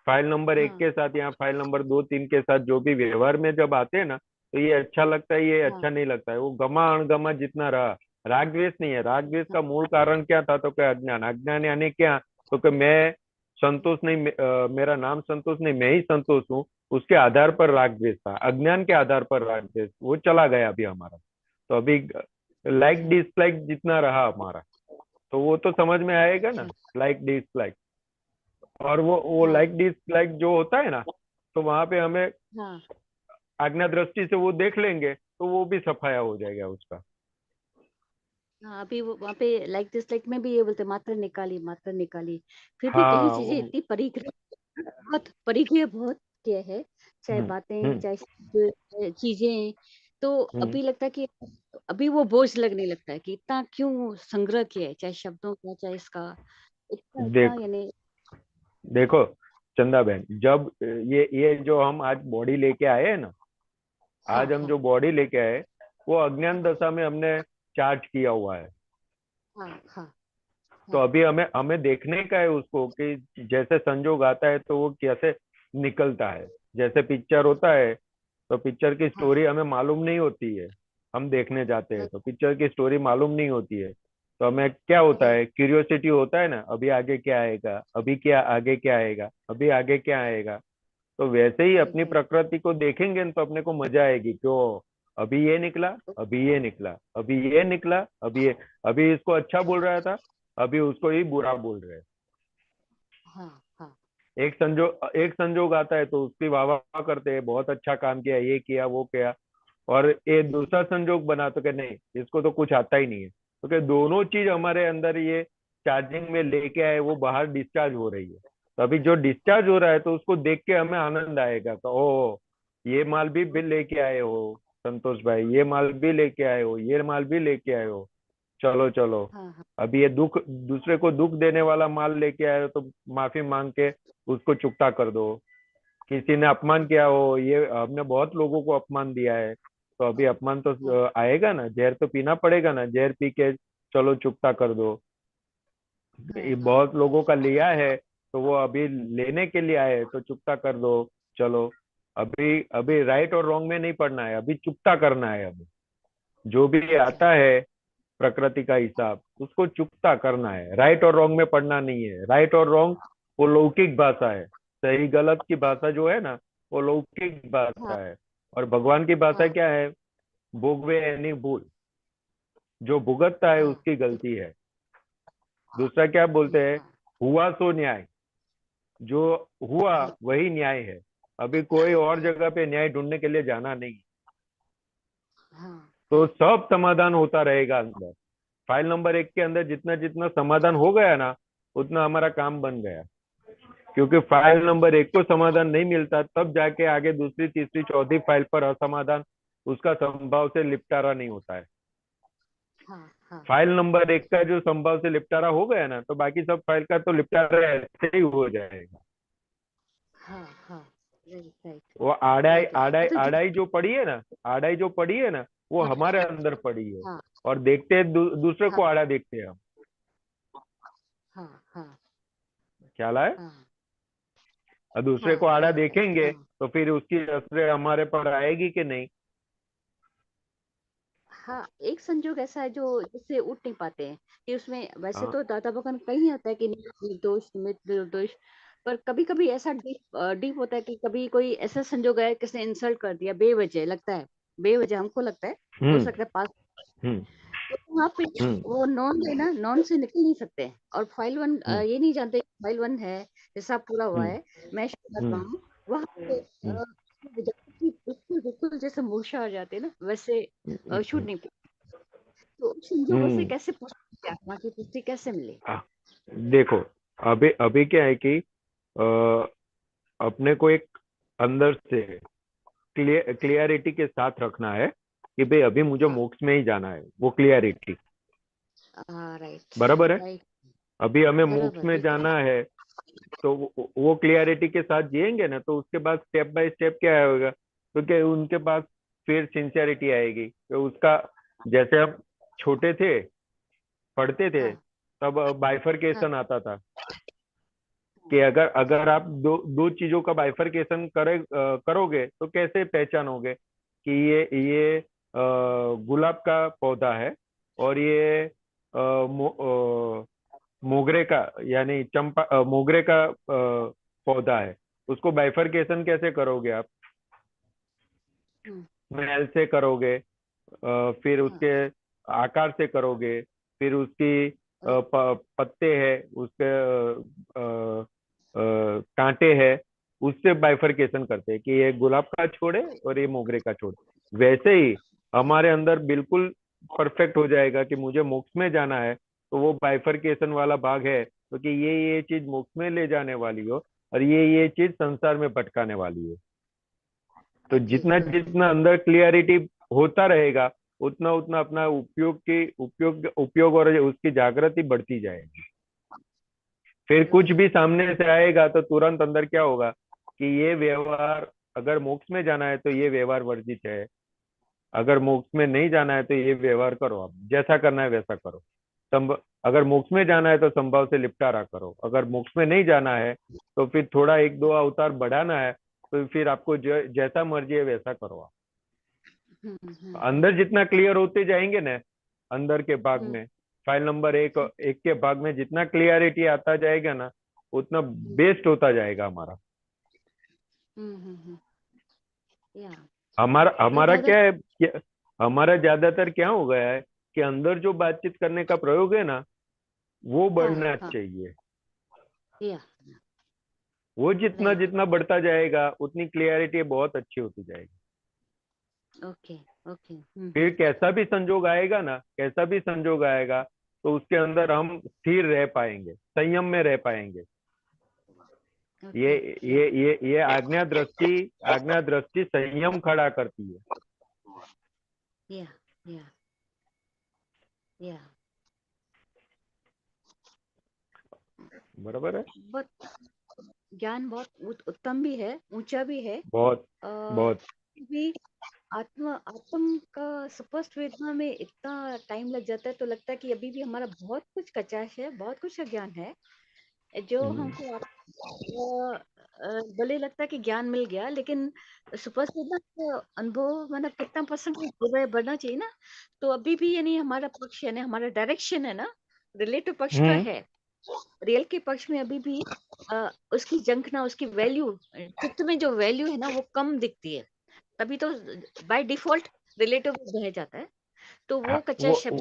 फाइल नंबर 1 हाँ के साथ या फाइल नंबर 2 3 के साथ जो भी व्यवहार में जब आते हैं ना, तो ये अच्छा लगता है, ये हाँ अच्छा नहीं लगता है, वो गमा अणगमा जितना रहा। राग द्वेष नहीं है। राग द्वेष का मूल कारण क्या था, तो क्या अज्ञान। अज्ञान यानी क्या, तो कि मैं संतोष नहीं, मेरा नाम संतोष नहीं, मैं ही संतोष हूँ, उसके आधार पर राग द्वेष था। अज्ञान के आधार पर राग द्वेष वो चला गया अभी हमारा। तो अभी लाइक अच्छा डिसलाइक जितना रहा हमारा, तो वो तो समझ में आएगा अच्छा ना, लाइक डिसलाइक। और वो हाँ लाइक डिसलाइक जो होता है ना, तो वहां पे हमें हाँ आज्ञा दृष्टि से वो देख लेंगे, तो वो भी सफाया हो जाएगा उसका। हाँ अभी वो वहाँ पे लाइक दिस लाइक में भी ये बोलते मात्र निकाली, फिर भी कई हाँ चीजें इतनी बहुत परिक्रिया बहुत किया है, चाहे हम्म बातें हम्म चाहे शब्द, चाहे चीजें, तो हम्म। अभी लगता है कि अभी वो बोझ लगने लगता है कि इतना क्यों संग्रह किया है, चाहे शब्दों का चाहे इसका, इतना इतना देख यानी देखो चंदा बहन, जब ये जो हम आज बॉडी लेके आए हैं ना, हाँ आज हम हाँ जो बॉडी लेके आए, वो अज्ञान दशा में हमने चार्ज किया हुआ है। हाँ हाँ तो हाँ अभी हमें हमें देखने का है उसको, कि जैसे संजोग आता है तो वो कैसे निकलता है। जैसे पिक्चर होता है, तो पिक्चर की हाँ स्टोरी हमें मालूम नहीं होती है। हम देखने जाते हैं राइट तो पिक्चर की स्टोरी मालूम नहीं होती है, तो हमें क्या होता राइट है, क्यूरियोसिटी होता है ना, अभी आगे क्या आएगा, अभी क्या आगे क्या आएगा, अभी आगे क्या आएगा। तो वैसे ही राइट अपनी राइट प्रकृति को देखेंगे न, तो अपने को मजा आएगी। क्यों, अभी ये निकला, अभी ये निकला, अभी ये निकला, अभी ये, अभी इसको अच्छा बोल रहा था, अभी उसको ही बुरा बोल रहे हैं। हाँ हाँ एक संजोग आता है तो उसकी वाह वाह करते हैं, बहुत अच्छा काम किया, ये किया वो किया। और ये दूसरा संजोग बना तो कि नहीं, इसको तो कुछ आता ही नहीं है। तो कि दोनों चीज हमारे अंदर ये चार्जिंग में लेके आए, वो बाहर डिस्चार्ज हो रही है। तो अभी जो डिस्चार्ज हो रहा है, तो उसको देख के हमें आनंद आएगा कि ओ, ये माल भी लेके आए हो संतोष भाई, ये माल भी लेके आए हो, ये माल भी लेके आए हो, चलो चलो। हाँ हाँ अभी ये दुख, दूसरे को दुख देने वाला माल लेके आए हो, तो माफी मांग के उसको चुकता कर दो। किसी ने अपमान किया हो, ये हमने बहुत लोगों को अपमान दिया है, तो अभी अपमान तो आएगा ना, जहर तो पीना पड़ेगा ना, जहर पी के चलो चुकता कर दो। ये बहुत लोगों का लिया है, तो वो अभी लेने के लिए आए तो चुकता कर दो। चलो, अभी अभी राइट और रॉन्ग में नहीं पढ़ना है, अभी चुकता करना है। अभी जो भी अच्छा। आता है प्रकृति का हिसाब, उसको चुकता करना है, राइट और रॉन्ग में पढ़ना नहीं है। राइट और रॉन्ग वो लौकिक भाषा है, सही गलत की भाषा जो है ना, वो लौकिक हाँ भाषा है। और भगवान की भाषा हाँ क्या है? भोगवे यानी भूल, जो भुगतता है हाँ उसकी गलती है। दूसरा क्या बोलते हैं? हाँ हुआ सो न्याय, जो हुआ हाँ वही न्याय है। अभी कोई और जगह पे न्याय ढूंढने के लिए जाना नहीं। हाँ तो हाँ सब समाधान होता रहेगा अंदर। फाइल नंबर 1 के अंदर जितना जितना समाधान हो गया ना, उतना हमारा काम बन गया। क्योंकि फाइल नंबर 1 को समाधान नहीं मिलता, तब जाके आगे दूसरी तीसरी चौथी फाइल पर असमाधान उसका संभव से निपटारा नहीं होता है। हाँ हाँ फाइल नंबर 1 का जो संभव से निपटारा हो गया ना, तो बाकी सब फाइल का तो निपटारा ऐसे ही हो जाएगा। हाँ हाँ राइट राइट वो आड़ाई राइट। आड़ाई अच्छा आड़ाई जो पड़ी है ना, आड़ाई जो पड़ी है ना, वो हाँ हमारे अंदर पड़ी है। हाँ और देखते हैं दूसरे हाँ को आड़ा देखते हैं हम। हाँ हाँ ख्याल आया? हाँ और दूसरे को हाँ आड़ा राइट राइट देखेंगे हाँ तो फिर उसकी असर हमारे पर आएगी कि नहीं? हाँ। एक संजोग ऐसा है जो जिससे उठ नहीं पाते हैं कि उसमें वैसे हाँ। तो दादा भगवान कहीं आता है कि निर्दोष निर्दोष, पर कभी कभी ऐसा डीप डीप होता है कि कभी कोई ऐसा संजोग है किसने इंसल्ट कर दिया बेवजह, लगता है बेवजह, हमको लगता है, हो हम्म। सकता है पास, हम्म। तो वहाँ पे हम्म। वो नॉन है ना, नॉन से निकल नहीं सकते हैं। और फाइल वन हम्म। ये नहीं जानते फाइल वन है, हिसाब पूरा हुआ हम्म। है, मैं शुरू कर रहा हम्म। हूँ वहाँ पे हम्म। बिल्कुल बिल्कुल जैसे मूर्छा आ जाते हैं ना, वैसे शूट हम्म। नहीं। तो उन संजोगों से हम्म। कैसे पुष्टि, आत्मा की पुष्टि कैसे मिले? आ, देखो, अभी अभी क्या है कि अपने को एक अंदर से क्लियरिटी के साथ रखना है कि भाई अभी मुझे हाँ मोक्ष में ही जाना है, वो क्लियरिटी। राइट बराबर है? राइट अभी हमें मोक्ष बराबर में बिल्कुल। जाना है, तो वो क्लियरिटी के साथ जिएंगे ना, तो उसके बाद स्टेप बाय स्टेप क्या होगा, तो क्या उनके पास फिर सिंसियरिटी आएगी। तो उसका, जैसे हम छोटे थे, पढ़ते थे, हाँ तब हाँ बाइफरकेशन आता था कि अगर अगर आप दो दो चीजों का बाइफरकेशन करोगे तो कैसे पहचानोगे कि ये गुलाब का पौधा है, और ये मोगरे का, यानी चंपा मोगरे का पौधा है। उसको बाइफरकेशन कैसे करोगे आप? हम्म, स्मेल से करोगे, फिर हाँ उसके आकार से करोगे, फिर उसकी पत्ते है, उसके कांटे है, उससे बाइफरकेशन करते हैं कि ये गुलाब का छोड़ है और ये मोगरे का छोड़। वैसे ही हमारे अंदर बिल्कुल परफेक्ट हो जाएगा कि मुझे मोक्ष में जाना है, तो वो बाइफरकेशन वाला भाग है, तो कि ये चीज मोक्ष में ले जाने वाली हो, और ये चीज संसार में भटकाने वाली है। तो जी जितना जी जितना अंदर क्लियरिटी होता रहेगा, उतना उतना अपना उपयोग उपयोग और उसकी जागृति बढ़ती जाएगी। फिर कुछ राइट भी सामने से आएगा तो तुरंत अंदर क्या होगा कि ये व्यवहार, अगर मोक्ष में जाना है तो ये व्यवहार वर्जित है, अगर मोक्ष में नहीं जाना है तो ये व्यवहार करो, आप जैसा करना है वैसा करो। अगर मोक्ष में जाना है तो संभव से निपटारा करो, अगर मोक्ष में नहीं जाना है तो फिर थोड़ा एक दो अवतार बढ़ाना है, तो फिर आपको जैसा मर्जी है वैसा करो आप। अंदर जितना क्लियर होते जाएंगे ना, अंदर के भाग हम्म में, फाइल नंबर एक एक के भाग में जितना क्लियरिटी आता जाएगा ना, उतना बेस्ट होता जाएगा हमारा। हम्म या हमारा तो हमारा दादा। क्या है हमारा ज्यादातर क्या हो गया है कि अंदर जो बातचीत करने का प्रयोग है ना, वो हाँ बढ़ना हाँ चाहिए। या वो जितना राइट जितना बढ़ता जाएगा उतनी क्लियरिटी बहुत अच्छी होती जाएगी। ओके ओके फिर कैसा भी संजोग आएगा ना, कैसा भी संजोग आएगा, तो उसके अंदर हम स्थिर रह पाएंगे, संयम में रह पाएंगे। ये ओके या ये आज्ञा दृष्टि संयम खड़ा करती है। या या या बराबर है? बट ज्ञान बहुत उत्तम भी है, ऊंचा भी है। बहुत अ, बहुत भी आत्म का स्पष्ट वेदना में इतना टाइम लग जाता है, तो लगता है कि अभी भी हमारा बहुत कुछ कच्चा है, बहुत कुछ अज्ञान है जो हमको भले लगता है कि ज्ञान मिल गया, लेकिन सुपर वेदना का अनुभव मतलब कितना परसेंट बढ़ना चाहिए ना। तो अभी भी यानी हमारा पक्ष यानी हमारा डायरेक्शन है ना, रिलेटिव पक्ष का हम्म है। रियल के पक्ष में अभी भी उसकी जंखना, उसकी वैल्यू, चित्त में जो वैल्यू है ना वो कम दिखती है। तभी तो बाय डिफॉल्ट रिलेटिव बह जाता है, तो वो हाँ, कच्चा शब्द।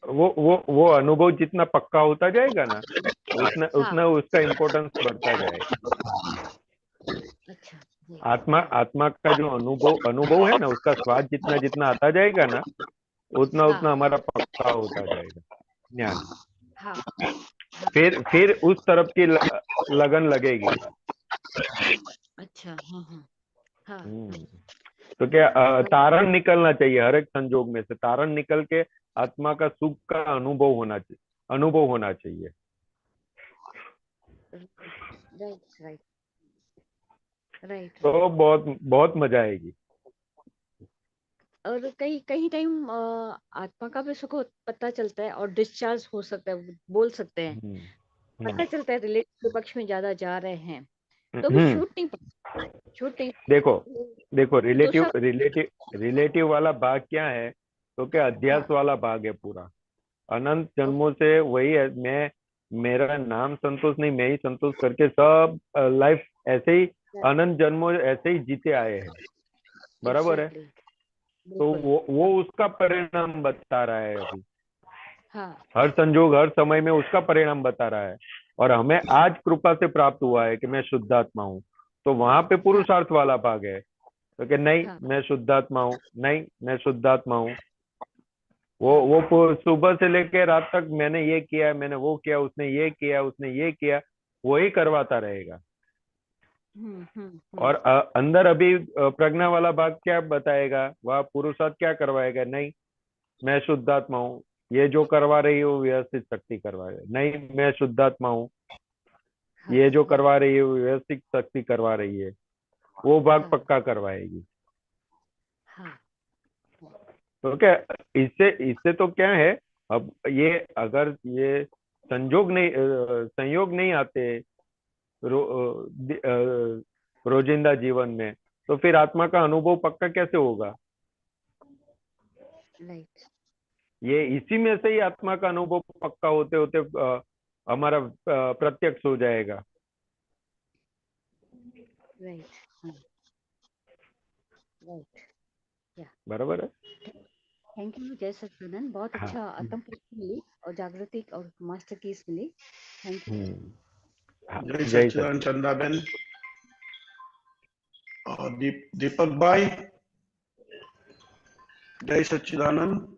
वो अनुभव जितना पक्का होता जाएगा ना, उतना हाँ। उतना उसका इम्पोर्टेंस बढ़ता जाएगा। अच्छा जी। आत्मा आत्मा का जो अनुभव है ना, उसका स्वाद जितना जितना आता जाएगा ना, उतना हाँ उतना हमारा पक्का होता जाएगा ज्ञान। हाँ फिर उस तरफ की लगन लगेगी। अच्छा। हाँ हाँ हाँ। तो क्या तारण निकलना चाहिए, हर एक संजोग में से तारण निकल के आत्मा का सुख का अनुभव होना चाहिए। Right right right right. तो बहुत बहुत मजा आएगी। और कई कई टाइम आत्मा का भी सुख पता चलता है और डिस्चार्ज हो सकता है, बोल सकते हैं, हम्म, पता हम्म, चलता है रिलेटिव पक्ष में ज्यादा जा रहे हैं, तो भी हम्म। छूट नहीं देखो देखो, तो रिलेटिव सब। रिलेटिव रिलेटिव वाला भाग क्या है, तो क्या अध्यास हाँ वाला भाग है पूरा। अनंत जन्मों से वही है। मेरा नाम संतोष नहीं, मैं ही संतोष करके सब लाइफ ऐसे ही, अनंत जन्मों ऐसे ही जीते आए हैं। बराबर है। एग्जैक्टली। तो बिल्कुल। वो उसका परिणाम बता रहा है अभी। हाँ हर संजोग हर समय में उसका परिणाम बता रहा है। और हमें आज कृपा से प्राप्त हुआ है कि मैं शुद्धात्मा हूँ। तो वहां पे हाँ पुरुषार्थ वाला भाग है, तो कि नहीं हाँ मैं शुद्धात्मा हूँ, नहीं मैं शुद्धात्मा हूँ। हाँ। सुबह से लेकर रात तक मैंने ये किया, मैंने वो किया, उसने ये किया, उसने ये किया, वही करवाता रहेगा। और अंदर अभी प्रज्ञा वाला भाग क्या बताएगा, वह पुरुषार्थ क्या करवाएगा, नहीं मैं शुद्धात्मा हूँ, ये जो करवा रही है वो व्यवस्थित शक्ति करवा रही है, नहीं मैं शुद्धात्मा हूँ, हाँ ये जो हाँ करवा रही है वो व्यवस्थित शक्ति करवा रही है, वो भाग हाँ पक्का करवाएगी। हाँ तो क्या इससे इससे तो क्या है, अब ये अगर ये संयोग नहीं आते रोजिंदा जीवन में, तो फिर आत्मा का अनुभव पक्का कैसे होगा। राइट ये इसी में से ही आत्मा का अनुभव पक्का होते होते हमारा प्रत्यक्ष हो जाएगा। राइट। हाँ राइट। या बराबर है। थैंक यू जय सच्चिदानंद, बहुत हाँ। अच्छा आत्म पुष्टि मिली और जागृति और मास्टर कीज मिली। Thank you. हाँ, जय जय सच्चिदानंद सच्चिदानंद। चंदाबेन और दीपक भाई। जय सच्चिदानंद।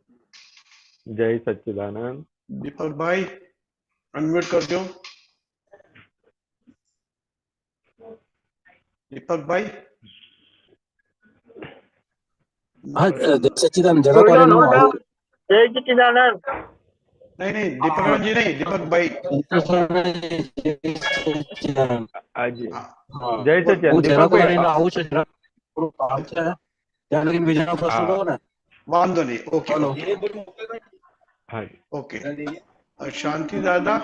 जय सच्चिदानंद। दीपक भाई अनम्यूट कर दो। दीपक भाई हाँ जय सच्चिदानंद जगह होल्ड पर ऑन एनु होल्ड ऑन। जय सच्चिदानंद। नहीं नहीं दीपक जी नहीं, दीपक भाई। જય સચ્ચિદાનંદ आज हाँ હા जय बोल। હું सच्चिदानंद જરા दीपक भाई પર એને આવું છે જરા થોડું કામ છે ત્યાં લગીને બીજાનો પ્રશ્ન हाँ કહો ને वांदो नहीं, ओके હલો ओके हाँ ओके। शांति दादा,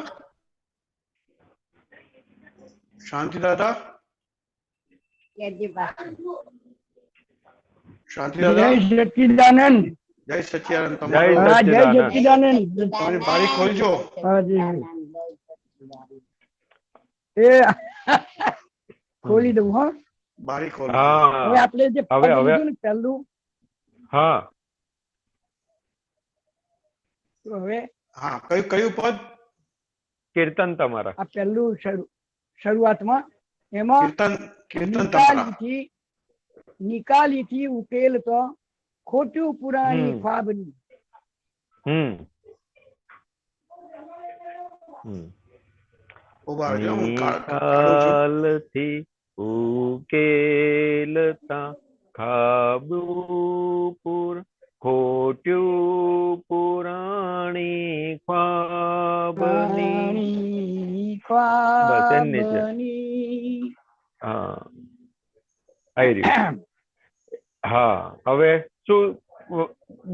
शांति दादा, शांति दादा। जय सच्चिदानंद। जय सच्चिदानंद जय તમારો हाँ जय सच्चिदानंद। सच्चिदानंद। તમારી બારી ખોલજો। हाँ जी એ ખોલી દઉં હા। બારી ખોલજો। હવે हाँ આપણે જે હવે પદ હવે લીધું ને પહેલું, हाँ તો હવે હા કયું કયું પદ? कीर्तन તમારા। આ પહેલું શરૂઆતમાં એમાં કીર્તન કીર્તન તમારા। નિકાલીથી ઉકેલ તો ખોટું પુરાણી हम्म ખ્વાબની। हम्म हम्म ઉભા રહેજો હું કાઢું છું। નિકાલથી ઉકેલતા ખાબુપુર ખોટ્યું પુરાણી ખ્વાબની। પુરાણી બસ એની નીચે ખ્વાબની આવી રહ્યું. હા, હવે શું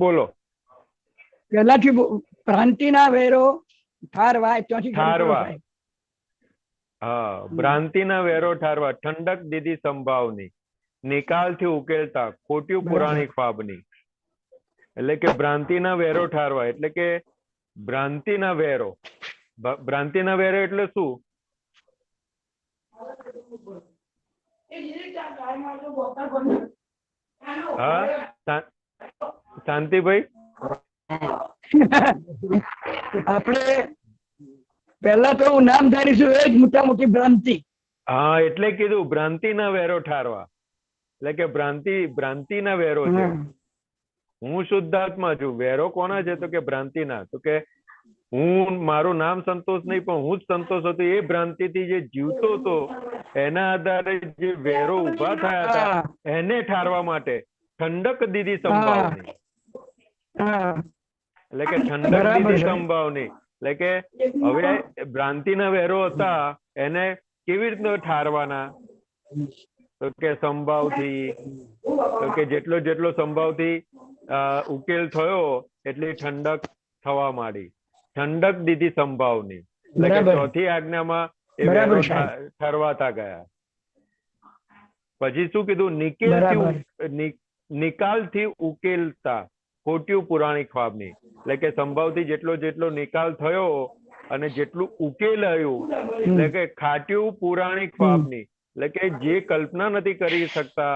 બોલો? પેલાથી ભ્રાંતિના વેરો ઠારવા, ત્યાંથી શરૂ કરો ઠારવા. સાહેબ. હા, ભ્રાંતિના વેરો ઠારવા, ઠંડક દીધી સંભાવની, નિકાલથી ઉકેલતા, ખોટ્યું પુરાણી ખ્વાબની. એટલે કે ભ્રાંતિના વેરો ઠારવા એટલે કે ભ્રાંતિના વેરો. ભ્રાંતિના વેરો એટલે શું? હા, શાંતિભાઈ. આપણે પહેલા તો નામ ધારીશું એ જ મોટા મોટી ભ્રાંતિ. હા, એટલે કીધું ભ્રાંતિના વેરો ઠારવા એટલે કે ભ્રાંતિના વેરો છે. હું શુદ્ધાત્મા છું. વેરો કોના છે? તો કે ભ્રાંતિના. તો કે હું, મારું નામ સંતોષ નહીં પણ હું જ સંતોષ હતો. એ ભ્રાંતિથી જે જીવતો હતો એના આધારે જે વેરો ઉભા થયા હતા એને ઠારવા માટે ઠંડક દીધી સંભાવની. એટલે કે ઠંડક દીધી સંભાવની એટલે કે હવે ભ્રાંતિના વેરો હતા એને કેવી રીતના ઠારવાના? તો કે સંભાવથી. તો કે જેટલો જેટલો સંભાવથી ઉકેલ થયો એટલી ઠંડક થવા માંડી. ઠંડક દીધી સંભાવની એટલે કે ચોથી આજ્ઞામાં એ વેરો ઠરવાતા ગયા. પછી શું કીધું? નિકાલથી ઉકેલતા, ખોટ્યું પુરાણી ખ્વાબની. એટલે કે સંભાવથી જેટલો જેટલો નિકાલ થયો અને જેટલું ઉકેલાયું એટલે કે ખાટ્યું પુરાણી ખ્વાબની. એટલે કે જે કલ્પના નથી કરી શકતા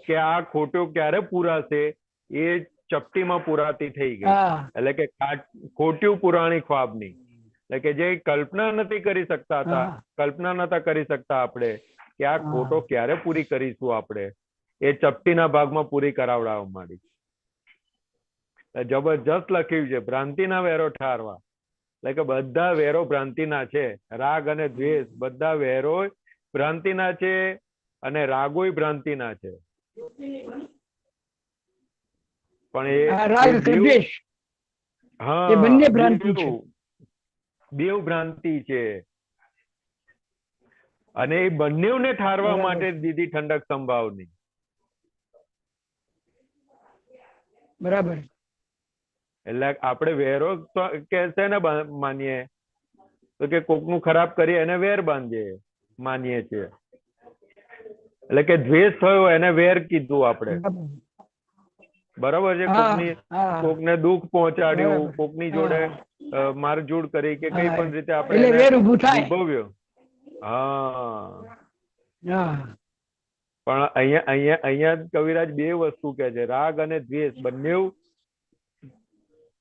કે આ ખોટું ક્યારે પૂરાશે એ ચપટીમાં પુરાતી થઈ ગઈ. એટલે કે ખોટ્યું પુરાણી ખ્વાબની. એટલે કે જે કલ્પના નથી કરી શકતા હતા, કલ્પના નતા કરી શકતા આપણે કે આ ખોટો ક્યારે પૂરી કરીશું આપણે, એ ચપટીના ભાગમાં પૂરી કરાવડાવવા માંડી. જબરજસ્ત લખ્યું છે ભ્રાંતિના વેરો ઠારવા. એટલે કે બધા વેરો ભ્રાંતિના છે. રાગ અને દ્વેષ બધા વેરો ભ્રાંતિના છે અને રાગોય ભ્રાંતિના છે. પણ હા, બેવ ભ્રાંતિ છે અને એ બંનેને ઠારવા માટે દીધી ઠંડક સંભાવની. બરાબર. એટલે આપણે વેરો કે છે ને માનીએ તો કે કોકનું ખરાબ કરીએ એને વેર બાંધીએ માનીએ છીએ. એટલે કે દ્વેષ થયો એને વેર કીધું આપણે. બરાબર છે. કોકને દુઃખ પહોંચાડ્યું, કોકની જોડે મારઝૂડ કરી કે કઈ પણ રીતે આપણે નિભવ્યો. હા, પણ અહીંયા કવિરાજ બે વસ્તુ કે છે, રાગ અને દ્વેષ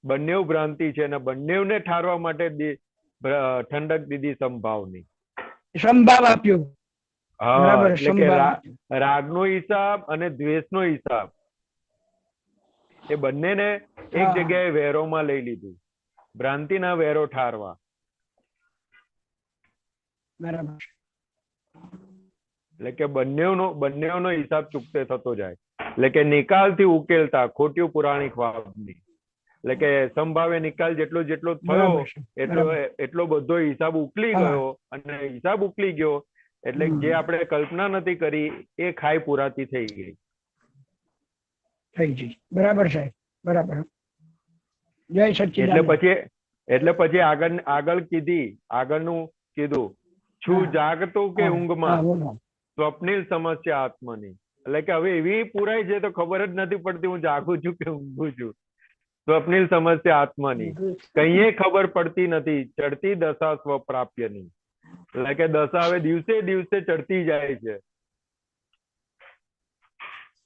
બંને ભ્રાંતિ છે અને બંનેને ઠારવા માટે ઠંડક દીધી સંભાવની. સંભાવ આપ્યો. હા, એટલે કે રાગનો હિસાબ અને દ્વેષનો હિસાબ એ બંનેને એક જગ્યાએ વેરોમાં લઈ લીધું. ભ્રાંતિના વેરો ઠારવા. બરાબર. એટલે કે બંનેનો હિસાબ ચૂકતે થતો જાય. એટલે કે નિકાલથી ઉકેલતા, ખોટ્યું પુરાણી ખ્વાબની. એટલે કે સંભાવે નિકાલ જેટલો જેટલો થયો એટલો બધો હિસાબ ઉકલી ગયો અને હિસાબ ઉકલી ગયો એટલે જે આપણે કલ્પના નથી કરી એ ખાઈ પુરાતી થઈ ગઈ. થઈ ગઈ. બરાબર સાહેબ, બરાબર. જય સચ્ચિદાનંદ. એટલે પછી આગળનું કીધું, છું જાગતો કે ઊંઘમાં, સ્વપ્નિલ સમસ્યા આત્માની. એટલે કે હવે એવી પૂરાય છે તો ખબર જ નથી પડતી હું જાગું છું કે ઊંઘું છું. સ્વપ્નિલ સમસ્યા આત્માની, કઈએ ખબર પડતી નથી, ચડતી દશા સ્વપ્રાપ્યની. એટલે કે દશા હવે દિવસે દિવસે ચડતી જાય છે.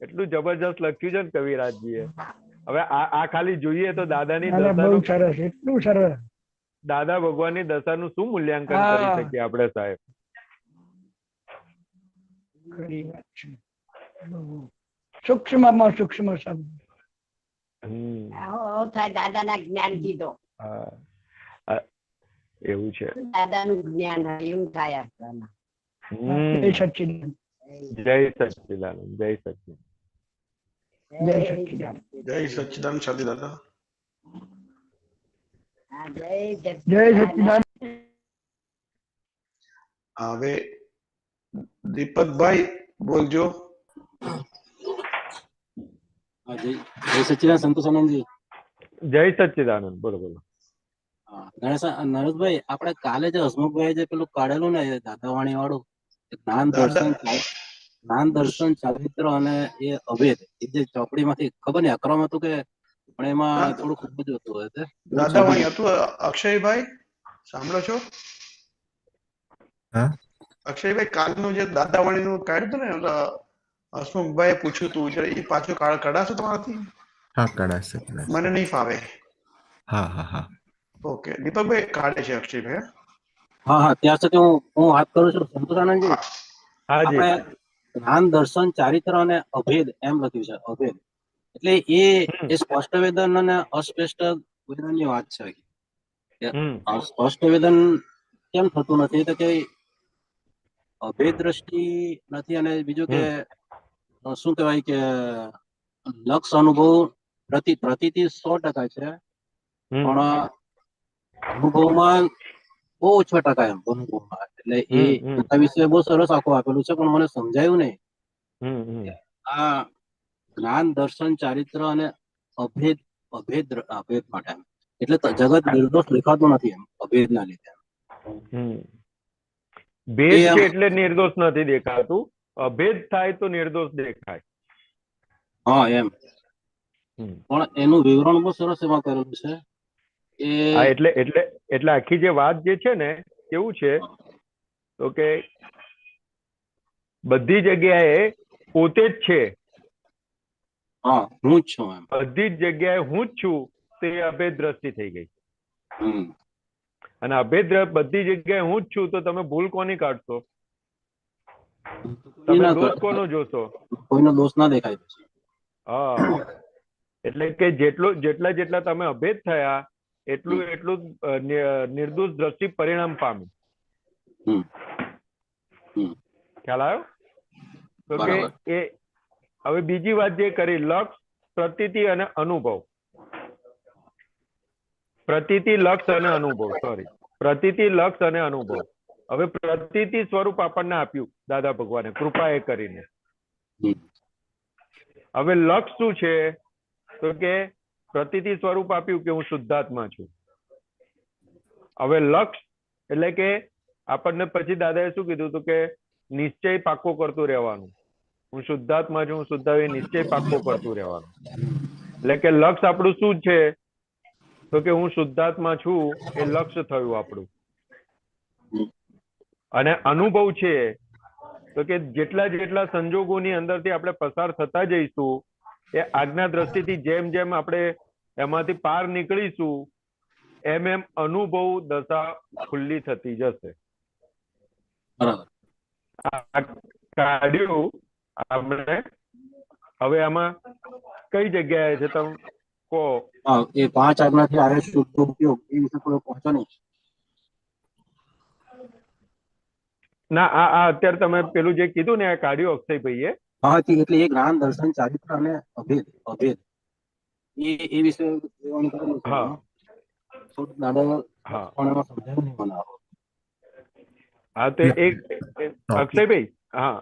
એટલું જબરજસ્ત લખ્યું છે ને કવિરાજજીએ. હવે આ ખાલી જોઈએ તો દાદાની દશાનું, એટલું સરસ, દાદા ભગવાનની દશાનું શું મૂલ્યાંકન કરી શકીએ આપણે સાહેબ? સૂક્ષ્મમાં સૂક્ષ્મ શબ્દ. દાદાના જ્ઞાન કીધો. એવું છે. દાદાનું જ્ઞાન એવું થાય આપણામાં. જય સચ્ચિદાનંદ. જય સચ્ચિદાનંદ. જય સચ્ચિદાનંદ. જય સચ્ચિદાનંદ. જય સચ્ચિદાનંદ શાદી દાદા. જય સચ્ચિદાનંદ. હવે દીપકભાઈ બોલજો. હા, જય સચ્ચિદાનંદ સંતોષાનંદજી. જય સચ્ચિદાનંદ. બોલો બોલો. હા, નરેશભાઈ, આપણે કાલે જે હસમુખભાઈ જે પેલું કાઢેલું ને દાદાવાણી વાળું જ્ઞાન દર્શન ચારિત્ર અને એ અભેદ, એ જે ચોપડીમાંથી ખબર નહીં અક્રમ હતું કે, પણ એમાં થોડું ખૂબ જ હતું. દાદાવાણી હતું. અક્ષયભાઈ સાંભળો છો? હા અક્ષયભાઈ, કાલનું જે દાદાવાણીનું કાઢ્યું હતું ને, હસમુખભાઈએ પૂછ્યું હતું, એ પાછું કઢાશો તમારાથી? હા, કઢાશે કઢાશે. મને નહીં ફાવે. હા હા હા. ઓકે, દીપકભાઈ કાઢે છે અક્ષયભાઈ. હા હા, ત્યાં સુધી હું વાત કરું છું સંતોષાનંદજી. હાજી. આપણે જ્ઞાન દર્શન ચારિત્ર અને અભેદ એમ લખ્યું છે. અભેદ એટલે એ સ્પષ્ટ વેદન અને અસ્પષ્ટ વેદન ની વાત છે. સ્પષ્ટ વેદન કેમ થતું નથી તો કે અભેદ દ્રષ્ટિ નથી, અને બીજું કે શું કહેવાય કે લક્ષ અનુભવ પ્રતીતિ 100% છે, પણ અનુભવમાં બહુ ઓછા ટકા એમ અનુભવમાં. એટલે એના વિશે બહુ સરસ આખું આપેલું છે, પણ મને સમજાયું નહીં. આ જ્ઞાન દર્શન ચારિત્ર અને અભેદ અભેદ અભેદ માટે, એટલે જગત નિર્દોષ દેખાતું નથી એમ અભેદ ના લીધે. ભેદ છે એટલે નિર્દોષ નથી દેખાતું, અભેદ થાય તો નિર્દોષ દેખાય. હા એમ, પણ એનું વિવરણ બહુ સરસ એમાં કરેલું છે. એટલે આખી જે વાત જે છે ને, કેવું છે તો કે બધી જગ્યાએ પોતે જ છે. હા, હું જ છું એમ. બધી જ જગ્યાએ હું જ છું, તે અભેદ દ્રષ્ટિ થઈ ગઈ. અને અભેદ બધી જગ્યાએ હું જ છું, તો તમે ભૂલ કોની કાઢશો? તમે દોષ કોનો જોશો? કોઈનો દોષ ના દેખાય. હા, એટલે કે જેટલા તમે અભેદ થયા એટલું નિર્દોષ દ્રષ્ટિ પરિણામ પામી. ખ્યાલ આવ્યો? તો કે એ હવે બીજી વાત જે કરી, લક્ષ, પ્રતીતિ અને અનુભવ. પ્રતીતિ, લક્ષ અને અનુભવ. પ્રતીતિ, લક્ષ અને અનુભવ. હવે પ્રતીતિ સ્વરૂપ આપણને આપ્યું દાદા ભગવાને કૃપા એ કરીને. હવે લક્ષ શું છે તો કે પ્રતીતિ સ્વરૂપ આપ્યું કે હું શુદ્ધાત્મા છું. હવે લક્ષ એટલે કે આપણને પછી દાદાએ શું કીધું હતું કે નિશ્ચય પાક્કો કરતું રહેવાનું. હું શુદ્ધાત્મા છું, હું શુદ્ધ, નિશ્ચય પાક્કો કરતું રહેવાનું. એટલે કે લક્ષ આપણું શું છે તો કે હું શુદ્ધાત્મા છું, એ લક્ષ્ય થયું આપણું. અને અનુભવ છે તો કે જેટલા સંજોગોની અંદરથી આપણે પસાર થતા જઈશું, એ આજ્ઞા દ્રષ્ટિથી જેમ જેમ આપણે એમાંથી પાર નીકળીશું, એમ એમ અનુભવ દશા ખુલ્લી થતી જશે. કાઢ્યું આપણે. હવે આમાં કઈ જગ્યાએ છે તમે કહો? એ 5 આજ્ઞાથી આવે શુદ્ધ ઉપયોગ એ વિશે થોડો પહોંચો નહીં. ના, આ અત્યારે તમે પેલું જે કીધું ને, આ કાઢ્યું અક્ષયભાઈએ. હા, એટલે એ જ્ઞાન દર્શન ચારિત્ર અને અભેદ એ વિશે હા, તો એક અક્ષયભાઈ, હા,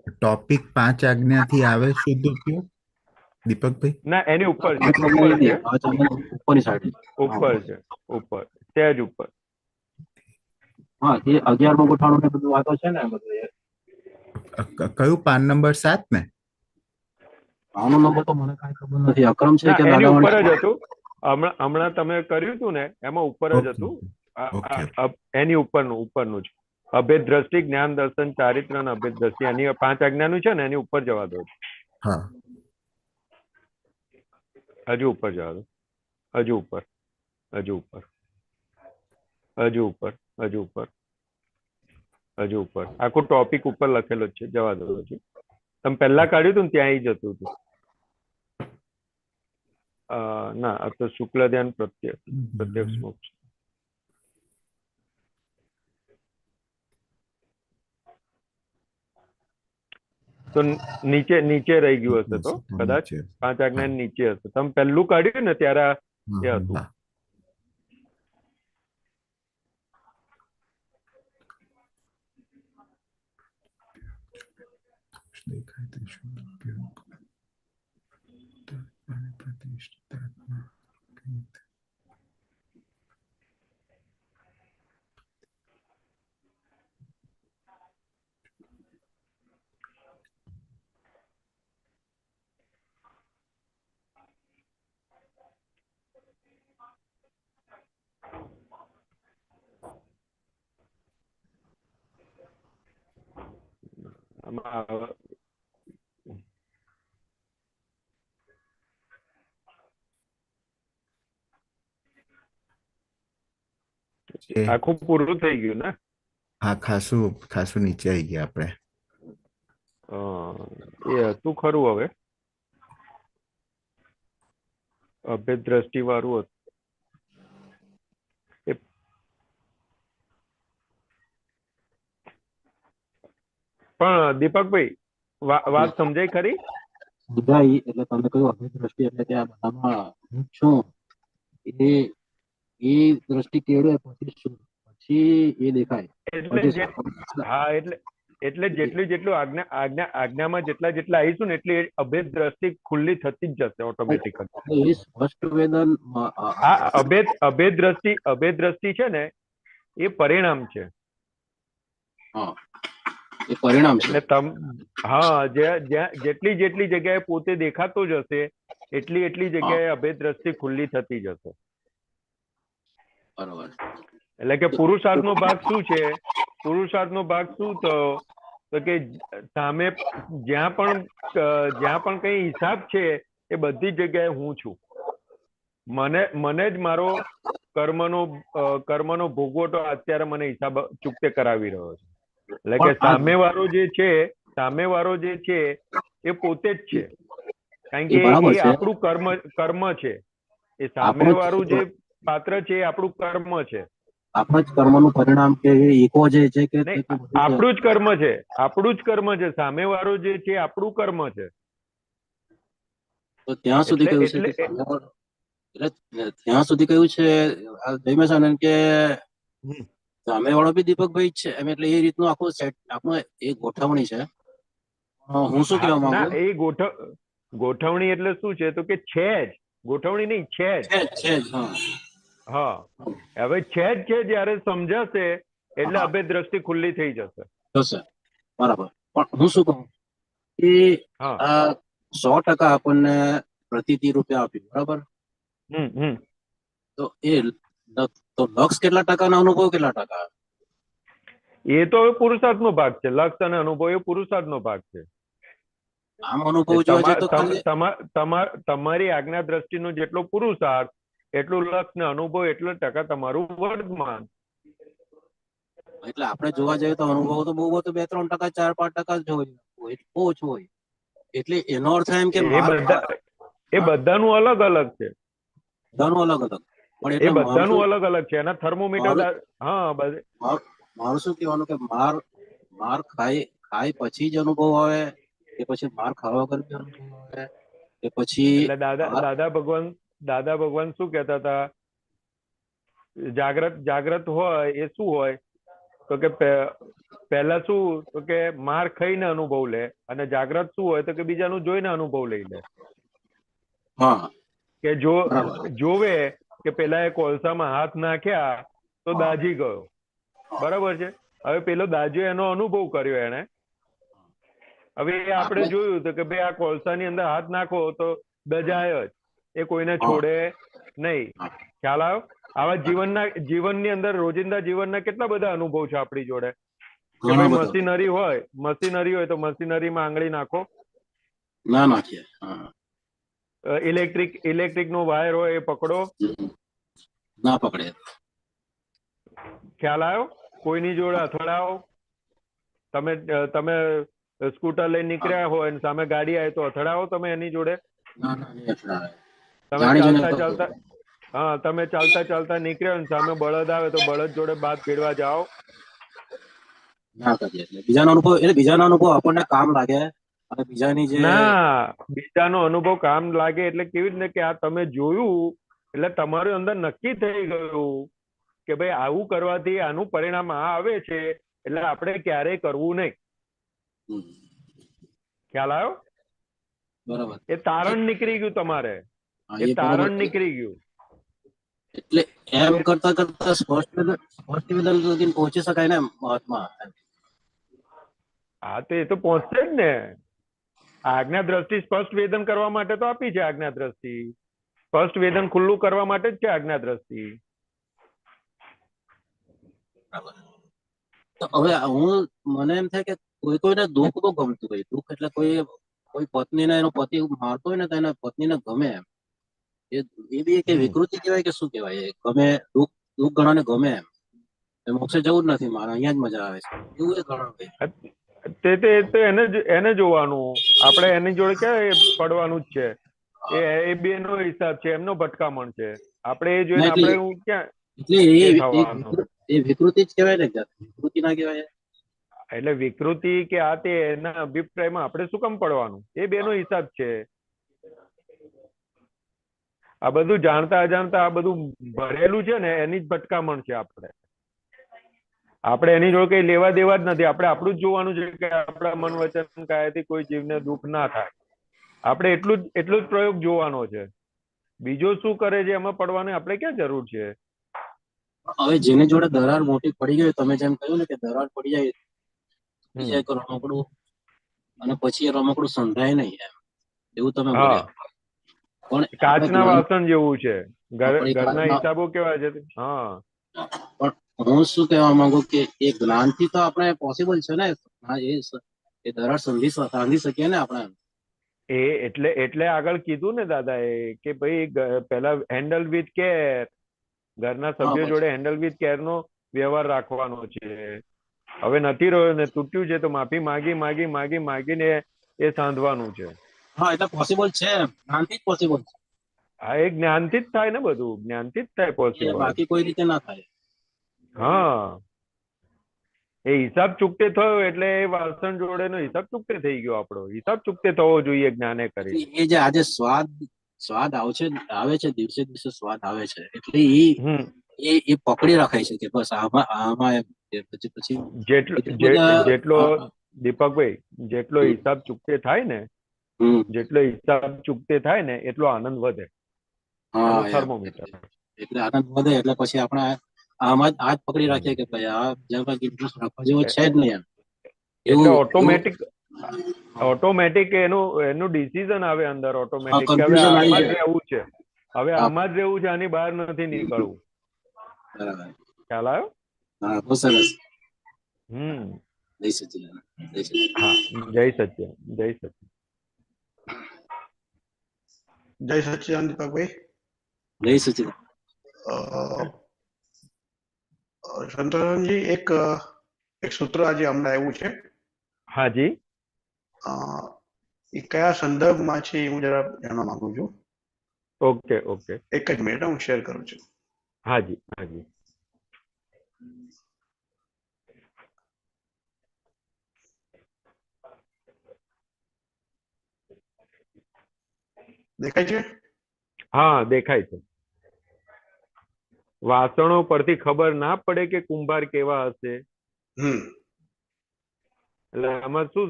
ટોપિક 5 આજ્ઞાથી આવે શુદ્ધ ઉપયોગ, દીપકભાઈ? ના, એની ઉપર છે, ઉપર સહેજ ઉપર. હા, એ 11મો ગોઠાણું ને બધું વાતો છે ને બધું. કયું પાન નંબર 7 ને? આનો નંબર તો મને કાંઈ ખબર નથી. અક્રમ છે કે એની ઉપર જ દાદાવાણી? હતું. હમણાં તમે કર્યું હતું ને, એમાં ઉપર જ હતું. એની ઉપરનું જ અભેદ દ્રષ્ટિ, જ્ઞાન દર્શન ચારિત્ર અને અભેદ દ્રષ્ટિ, એની 5 આજ્ઞાનું છે ને, એની ઉપર જવા દો. હજુ ઉપર જવા દો. હજુ ઉપર. આખું ટોપિક ઉપર લખેલો જ છે, જવા દો. હજુ તમે પહેલા કાઢ્યું હતું ને, ત્યાં જતું હતું. ના, આ તો શુક્લ ધ્યાન પ્રત્યક્ષ મોક્ષ. તો નીચે રહી ગયું હશે, તો કદાચ 5 આજ્ઞા નીચે હશે. તમે પહેલું કાઢ્યું ને ત્યારે એ હતું. દેખાય આખું પૂરું થઈ ગયું ને? હા, ખાસું નીચે આવી ગયા આપણે. એ હતું ખરું. હવે અભેદ દ્રષ્ટિ વાળું હતું. પણ દીપકભાઈ વાત સમજાય ખરી? સમજાય. એટલે તમે કહ્યું અભેદ દ્રષ્ટિ એટલે કે આ બધામાં હું છું એ દ્રષ્ટિ કેળવે પછી એ દેખાય. એટલે જેટલું આજ્ઞામાં જેટલા આવીશું ને એટલી અભેદ દ્રષ્ટિ ખુલ્લી થતી જ જશે ઓટોમેટિકલી. એ સ્પષ્ટ વેદન આ અભેદ દ્રષ્ટિ છે ને એ પરિણામ છે. એ પરિણામ છે. એટલે જેટલી જગ્યાએ પોતે દેખાતો જ હશે એટલી જગ્યાએ અભેદ દ્રષ્ટિ ખુલ્લી થતી જશે. બરોબર. એટલે કે પુરુષાર્થનો ભાગ શું છે? પુરુષાર્થનો ભાગ શું થયો તો કે સામે જ્યાં પણ કઈ હિસાબ છે એ બધી જગ્યાએ હું છું. મને જ મારો કર્મનો ભોગવટો અત્યારે મને હિસાબ ચૂકતે કરાવી રહ્યો છે. એટલે કે સામેવાળો જે છે એ પોતે જ છે. કારણ કે એ આપણું કર્મ છે. એ સામેવાળું જે પાત્ર છે એ આપણું કર્મ છે. આપણા જ કર્મનું પરિણામ કે ઈકો જે છે કે આપણું જ કર્મ છે. સામેવાળો જે છે આપણું કર્મ છે. તો ત્યાં સુધી કહ્યું છે ત્યાં સુધી કહ્યું છે જયમેશાનંદ કે સામેવાળો બી દીપકભાઈ જ છે એમ. એટલે એ રીતનું આખું સેટ આપણું એક ગોઠવણી છે. હું શું કહેવા માંગુ? એ ગોઠવણી એટલે શું છે તો કે છે જ. ગોઠવણી નહીં, છે જ. હા, હવે છે જ છે. જયારે સમજાશે એટલે અભેદ દ્રષ્ટિ ખુલ્લી થઈ જશે. બરાબર. પણ હું શું કહું કે 100% આપણને પ્રતીતિ રૂપે આપ્યું, બરાબર? તો લક્ષ કેટલા ટકાનો અનુભવ કેટલા ટકા? એ તો હવે પુરુષાર્થનો ભાગ છે. લક્ષ અને અનુભવ એ પુરુષાર્થનો ભાગ છે. આમ અનુભવ જોવા જઈએ તો તમારી આજ્ઞા દ્રષ્ટિનો જેટલો પુરુષાર્થ એટલું લક્ષ ને અનુભવ એટલો ટકા તમારું વર્તમાન. એટલે આપણે જોવા જઈએ તો અનુભવ તો બહુ 2-3%, 4-5% જ હોય, બહુ ઓછું હોય. એટલે એનો અર્થ એમ કે એ બધાનું અલગ અલગ છે. બધાનું અલગ અલગ પણ એ બધાનું અલગ અલગ છે. એના થર્મોમીટર. મારું શું કહેવાનું કે માર ખાય પછી જ અનુભવ આવે કે પછી માર ખાવા વગર બી અનુભવ આવે કે પછી? એટલે દાદા ભગવાન શું કહેતા હતા? જાગ્રત હોય એ શું હોય તો કે પહેલા શું તો કે માર ખાઈને અનુભવ લે, અને જાગ્રત શું હોય તો કે બીજાનું જોઈને અનુભવ લઈ લે. કે જોવે કે પેલા એ કોલસામાં હાથ નાખ્યા તો દાજી ગયો, બરાબર છે. હવે પેલો દાજ્યો એનો અનુભવ કર્યો એને. હવે એ આપણે જોયું તો કે ભાઈ આ કોલસાની અંદર હાથ નાખો તો દજાય જ, એ કોઈને છોડે નહીં. ખ્યાલ આવ્યો? આવા જીવનની અંદર રોજિંદા જીવનના કેટલા બધા અનુભવ છે આપણી જોડે કે ભાઈ મશીનરી હોય તો મશીનરીમાં આંગળી નાખો, ના નાખીએ. ઇલેક્ટ્રિક નો વાયર હોય એ પકડો, ના પકડે. ખ્યાલ આવ્યો? કોઈની જોડે અથડાવો. તમે સ્કૂટર લઈને નીકળ્યા હોય અને સામે ગાડી આવે તો અથડાવો તમે એની જોડે? તમે ચાલતા નીકળ્યા અને સામે બળદ આવે તો બળદ જોડે બાદ ભેળવા જાઓ? ના કરીએ. બીજાનો અનુભવ આપણને કામ લાગે અને બીજાનો અનુભવ કામ લાગે એટલે કેવી રીતે કે આ તમે જોયું એટલે તમારું અંદર નક્કી થઈ ગયું કે ભાઈ આવું કરવાથી આનું પરિણામ આ આવે છે, એટલે આપણે ક્યારેય કરવું નહીં. ખ્યાલ આવ્યો? બરાબર. એ તારણ નીકળી ગયું તમારે, હા, એ એ બરાબર તારણ છે. નીકળી ગયું. એટલે એમ કરતા કરતા સ્પષ્ટ નિવેદન સુધી પહોંચી શકાય ને મહાત્મા. હા તો એ તો પહોંચશે જ ને. આજ્ઞા દ્રષ્ટિ સ્પષ્ટ વેદન કરવા માટે તો આપી છે આજ્ઞા દ્રષ્ટિ. સ્પષ્ટ વેદન ખુલ્લું કરવા માટે જ છે આજ્ઞા દ્રષ્ટિ. તો હવે મને એમ થાય કે કોઈને દુઃખ બહુ ગમતું હોય. દુઃખ એટલે કોઈ પત્નીને એનો પતિ મારતો હોય ને તો એના પત્નીને ગમે એમ. એ બી એક વિકૃતિ કહેવાય કે શું કહેવાય? ગમે, દુઃખ ઘણાને ગમે એમ. મોક્ષે જવું જ નથી મારે, અહીંયા જ મજા આવે છે એવું એ ઘણા હોય. તે એને જોવાનું. આપણે એની જોડે ક્યાં પડવાનું જ છે? એ બે નો હિસાબ છે, એમનો ભટકામણ છે. આપણે એ જોઈને આપણે ક્યાં એટલે એ વિકૃતિ જ કહેવાય ને, વિકૃતિ ના કહેવાય? એટલે વિકૃતિ કે આ તે એના અભિપ્રાયમાં આપણે શું કામ પડવાનું? એ બે નો હિસાબ છે. આ બધું જાણતા અજાણતા આ બધું ભરેલું છે ને, એની જ ભટકામણ છે. આપણે એની જોડે કઈ લેવા દેવા જ નથી. આપણે આપણું જ જોવાનું છે કે આપણા મન વચન કાયાથી કોઈ જીવને દુઃખ ના થાય. આપણે એટલું જ પ્રયોગ જોવાનો છે. બીજો શું કરે છે એમાં પડવાની આપણે ક્યાં જરૂર છે? હવે જેની જોડે દરાર મોટી પડી ગઈ, તમે જેમ કહ્યું ને કે દરાર પડી જાય રમકડું, અને પછી એ રમકડું સંધાય નહીં એમ, એવું તમે બોલ્યા. પણ કાચના વાસણ જેવું છે. ઘરના હિસાબો કેવા છે? હા, પણ હું શું કહેવા માંગુ કે એ જ્ઞાનથી તો આપણે પોસિબલ છે ને, એ દરાર સાંધી શકીએ ને આપણે. એટલે આગળ કીધું ને દાદાએ કે ભાઈ પેલા હેન્ડલ વિથ કેર, ઘરના સભ્યો જોડે હેન્ડલ વિથ કેર નો વ્યવહાર રાખવાનો છે. હવે નથી રહ્યો ને, તૂટ્યું છે તો માફી માગીને એ સાંધવાનું છે. હા, એટલે પોસિબલ છે, જ્ઞાનથી જ પોસિબલ છે. હા, એ જ્ઞાનથી જ થાય ને, બધું જ્ઞાનથી જ થાય પોસિબલ, બાકી કોઈ રીતે ના થાય. હા, એ હિસાબ ચૂકતે થયો એટલે એ વાસણ જોડેનો હિસાબ ચૂકતે થઈ ગયો. આપણો હિસાબ ચૂકતે થવો જોઈએ જ્ઞાને કરી. એ જે આજે સ્વાદ આવે છે, દિવસે સ્વાદ આવે છે, એટલે એ પકડી રખાય છે કે બસ આમાં પછી જેટલો દીપકભાઈ, જેટલો હિસાબ ચૂકતે થાય ને, એટલો આનંદ વધે. થર્મોમીટર. એટલે આનંદ વધે એટલે પછી આપણે આમાં જ પકડી રાખીએ કે ભાઈ આ જેમ ઇન્ટરેસ્ટ રાખવા જેવો છે જ નહીં એમ. એટલે ઓટોમેટિક એનું ડિસિઝન આવે અંદર ઓટોમેટિક કે હવે આમાં જ રહેવું છે, આમાં જ રહેવું છે, આની બહાર નથી નીકળવું. ખ્યાલ આવ્યો? હા, બહુ સરસ. જય સચ્ચિદાનંદ. જય સચ્ચિદાનંદ. જય સચ્ચિદાનંદ દીપકભાઈ. જય સચ્ચિદાનંદ. સંતોષજી, એક સૂત્ર આજે હમણાં આવ્યું છે. હાજી. એ કયા સંદર્ભમાં છે હું જરા જાણવા માંગુ છું. ઓકે. એક જ મિનિટ, હું શેર કરું છું. હાજી. દેખાય છે? હા, દેખાય છે. વાસણો પરથી ખબર ના પડે કે કુંભાર કેવા હશે. એટલે આમાં શું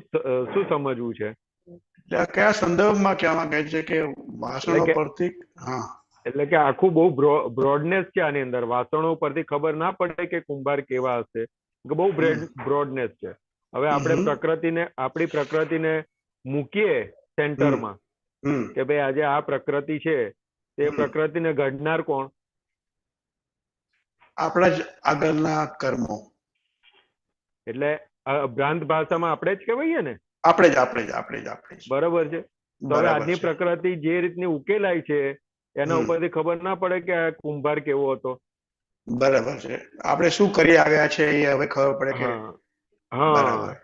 સમજવું છે? એટલે કયા સંદર્ભમાં કહેવા માંગે છે કે વાસણો પરથી? હા, એટલે કે આખું બહુ બ્રોડનેસ છે આની અંદર. વાસણો પરથી ખબર ના પડે કે કુંભાર કેવા હશે, બહુ બ્રોડનેસ છે. હવે આપણે આપણી પ્રકૃતિને મૂકીએ સેન્ટરમાં કે ભાઈ આજે આ પ્રકૃતિ છે, તે પ્રકૃતિને ઘડનાર કોણ? આપણા જ આગળના કર્મો. એટલે ભ્રાંત ભાષામાં આપણે જ કહેવાય ને, આપણે જ. બરાબર છે. તો હવે આજની પ્રકૃતિ જે રીતની ઉકેલાય છે એના ઉપરથી ખબર ના પડે કે આ કુંભાર કેવો હતો. બરાબર છે. આપણે શું કરી આવ્યા છે એ હવે ખબર પડે કે. હા,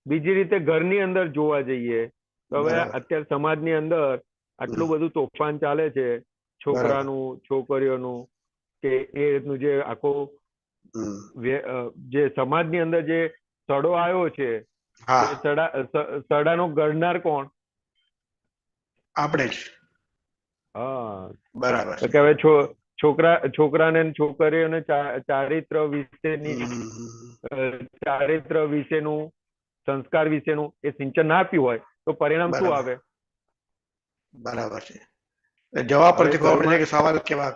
બીજી રીતે ઘરની અંદર જોવા જઈએ તો હવે અત્યારે સમાજની અંદર આટલું બધું તોફાન ચાલે છે, છોકરાનું, છોકરીઓનું, કે એ રીતનું જે આખું જે સમાજની અંદર જે સડો આવ્યો છે, સડાનો ગણનાર કોણ? આપણે જ. હા, બરાબર. કે હવે છોકરાને છોકરીઓને ચારિત્ર વિશેનું, સંસ્કાર વિશેનું એ સિંચન ના આપ્યું હોય તો પરિણામ શું બરાબર. આવે? બરાબર છે. એટલે જવાબ પરથી ખબર પડે છે કે સવાલ કેવા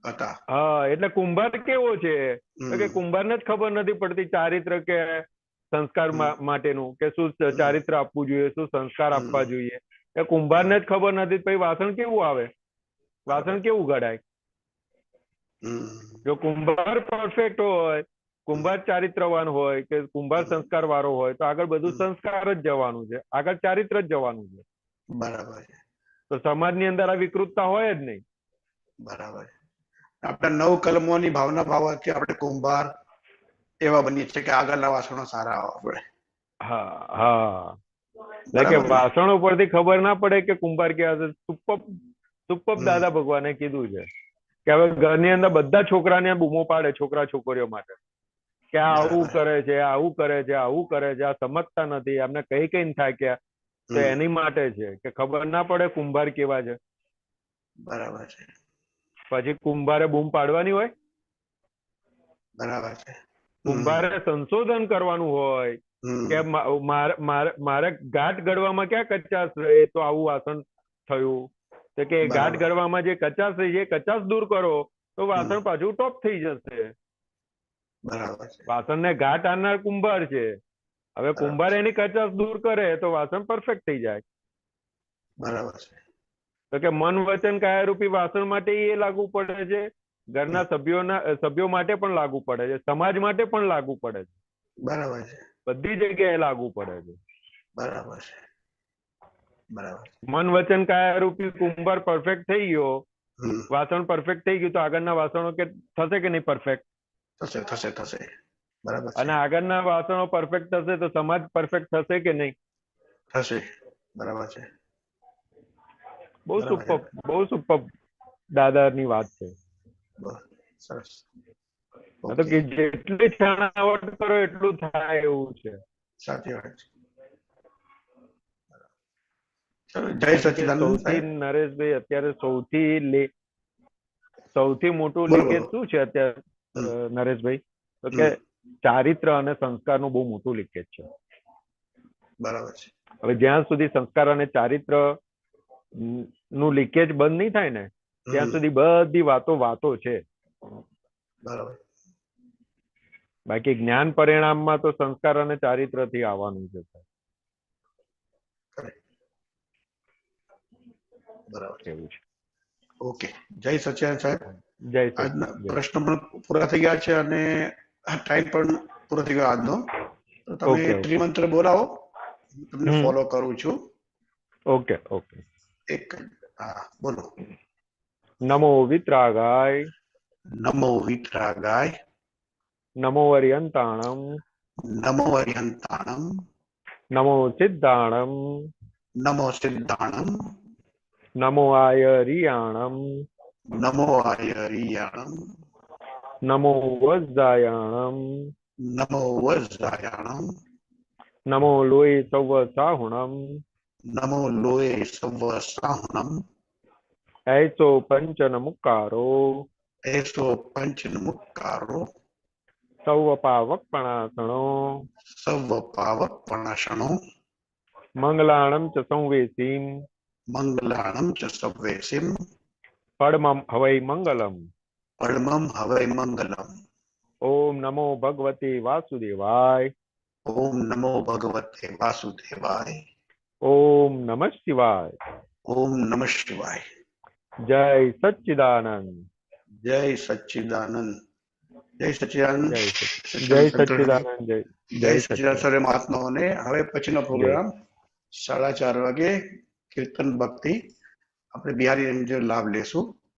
હતા. હા, એટલે કુંભાર કેવો છે તો કે હમ. કુંભારને જ ખબર નથી પડતી ચારિત્ર કે સંસ્કાર માટેનું કે શું ચારિત્ર આપવું જોઈએ, શું સંસ્કાર આપવા જોઈએ, એ કુંભારને જ ખબર નથી. પછી વાસણ કેવું આવે, વાસણ કેવું ઘડાય? હમ. જો કુંભાર પરફેક્ટ હોય, કુંભાર ચારિત્રવાન હોય કે કુંભાર સંસ્કાર વાળો હોય તો આગળ બધું સંસ્કાર જ જવાનું છે, આગળ ચારિત્ર જ જવાનું છે. બરાબર છે. તો સમાજની અંદર આ વિકૃતતા હોય જ નહીં. બરાબર. આપણા 9 કલમોની ભાવના ભાવવાથી આપણે કુંભાર એવા બનીએ છીએ કે આગળના વાસણો સારા આવવા પડે. હા હા, એટલે કે બરાબર ને? વાસણો પરથી ખબર ના પડે કે કુંભાર કેવા છે. સુપર દાદા ભગવાને કીધું છે કે હવે ઘરની અંદર બધા છોકરાને બૂમો પાડે, છોકરા છોકરીઓ માટે, કે આ આવું બરાબર. કરે છે, આવું કરે છે, આવું કરે છે, આ સમજતા નથી, અમને કઈ થાક્યા. તો એની માટે છે કે ખબર ના પડે કુંભાર કેવા છે. બરાબર છે. પછી કુંભારે બૂમ પાડવાની હોય, બરાબર છે. કુંભારે સંશોધન કરવાનું હોય કે મારે ગાંઠ ગળવામાં ક્યાં કચાશ રહે તો આવું વાસણ થયું, તો કે ગાંઠ ગળવામાં જે કચાશ રહી છે એ કચાશ દૂર કરો તો વાસણ પાછું ટોપ થઈ જશે. બરાબર છે. વાસણને ગાંઠ આનનાર કુંભાર છે. હવે કુંભાર એની કચાશ દૂર કરે તો વાસણ પરફેક્ટ થઈ જાય. બરાબર છે. તો કે મન વચન કાયા રૂપી વાસણ માટે એ લાગુ પડે છે, ઘરના સભ્યો માટે પણ લાગુ પડે છે, સમાજ માટે પણ લાગુ પડે છે. બરાબર છે. બધી જગ્યાએ લાગુ પડે છે. બરાબર છે. બરાબર. મન વચન કાયા રૂપી કુંભાર પરફેક્ટ થઈ ગયો, વાસણ પરફેક્ટ થઈ ગયું, તો આગળના વાસણો કે થશે કે નહીં પરફેક્ટ? થશે થશે થશે. બરાબર છે. અને આગળના વાસણો પરફેક્ટ થશે તો સમાજ પરફેક્ટ થશે કે નહીં? થશે. બરાબર છે. બહુ સુપર દાદાની વાત છે. સરસ. તો કે જેટલી છણાવટ કરો એટલું થાય એવું છે. સાચી વાત છે. જય સચ્ચિદાનંદ સાહેબ. નરેશભાઈ, અત્યારે સૌથી મોટું લીકેજ શું છે અત્યારે નરેશભાઈ? તો કે ચારિત્ર અને સંસ્કારનું બહુ મોટું લીકેજ છે. બરાબર છે. હવે જ્યાં સુધી સંસ્કાર અને ચારિત્ર નું લીકેજ બંધ નહીં થાય ને ત્યાં સુધી બધી વાતો છે. બરાબર. બાકી જ્ઞાન પરિણામમાં તો સંસ્કાર અને ચારિત્ર થી આવવાનું છે. બરાબર એવું છે. ઓકે. જય સચ્ચિદાનંદ સાહેબ. જય આજના પ્રશ્ન પણ પૂરા થઈ ગયા છે અને ટાઈમ પણ પૂરો થઈ ગયો આજનો. તો તમે ત્રિમંત્ર બોલાવો, તમને ફોલો કરું છું. Okay okay. હા, બોલો. નમો વિતરાગાય, નમો વિતરાગાય, નમો અરિયંતાણમ, નમો અરિયંતાણમ, નમો સિદ્ધાણમ, નમો સિદ્ધાણમ, નમો આયરિયાણમ, નમો આયરિયાણમ, નમો વજ્જાયાણમ, નમો વજ્જાયાણમ, નમો લોય સવ સાહુણમ, નમો લોય સવ સાહુણમ, એસો પંચન મુક્કારો, એસો પંચન મુક્કારો, સૌ પાવક પણાસણો, સવ પાવક પણાસણો, મંગલાણમ ચ સંવેસીમ, મંગલાણમ ચ સંવેસીમ, પડમમ હવૈ મંગલમ, પડમમ હવૈ મંગલમ. ઓમ નમો ભગવતે વાસુદેવાય, ઓમ નમો ભગવતે વાસુદેવાય, ઓમ નમઃ શિવાય, ઓમ નમઃ શિવાય. જય સચ્ચિદાનંદ, જય સચ્ચિદાનંદ, જય સચ્ચિદાનંદ, જય સચ્ચિદાનંદ, જય સચ્ચિદાનંદ સર્વે મહાત્માઓને. હવે પછીનો પ્રોગ્રામ 4:30 વાગે કીર્તન ભક્તિ આપણે બિહારી લાભ લેશું.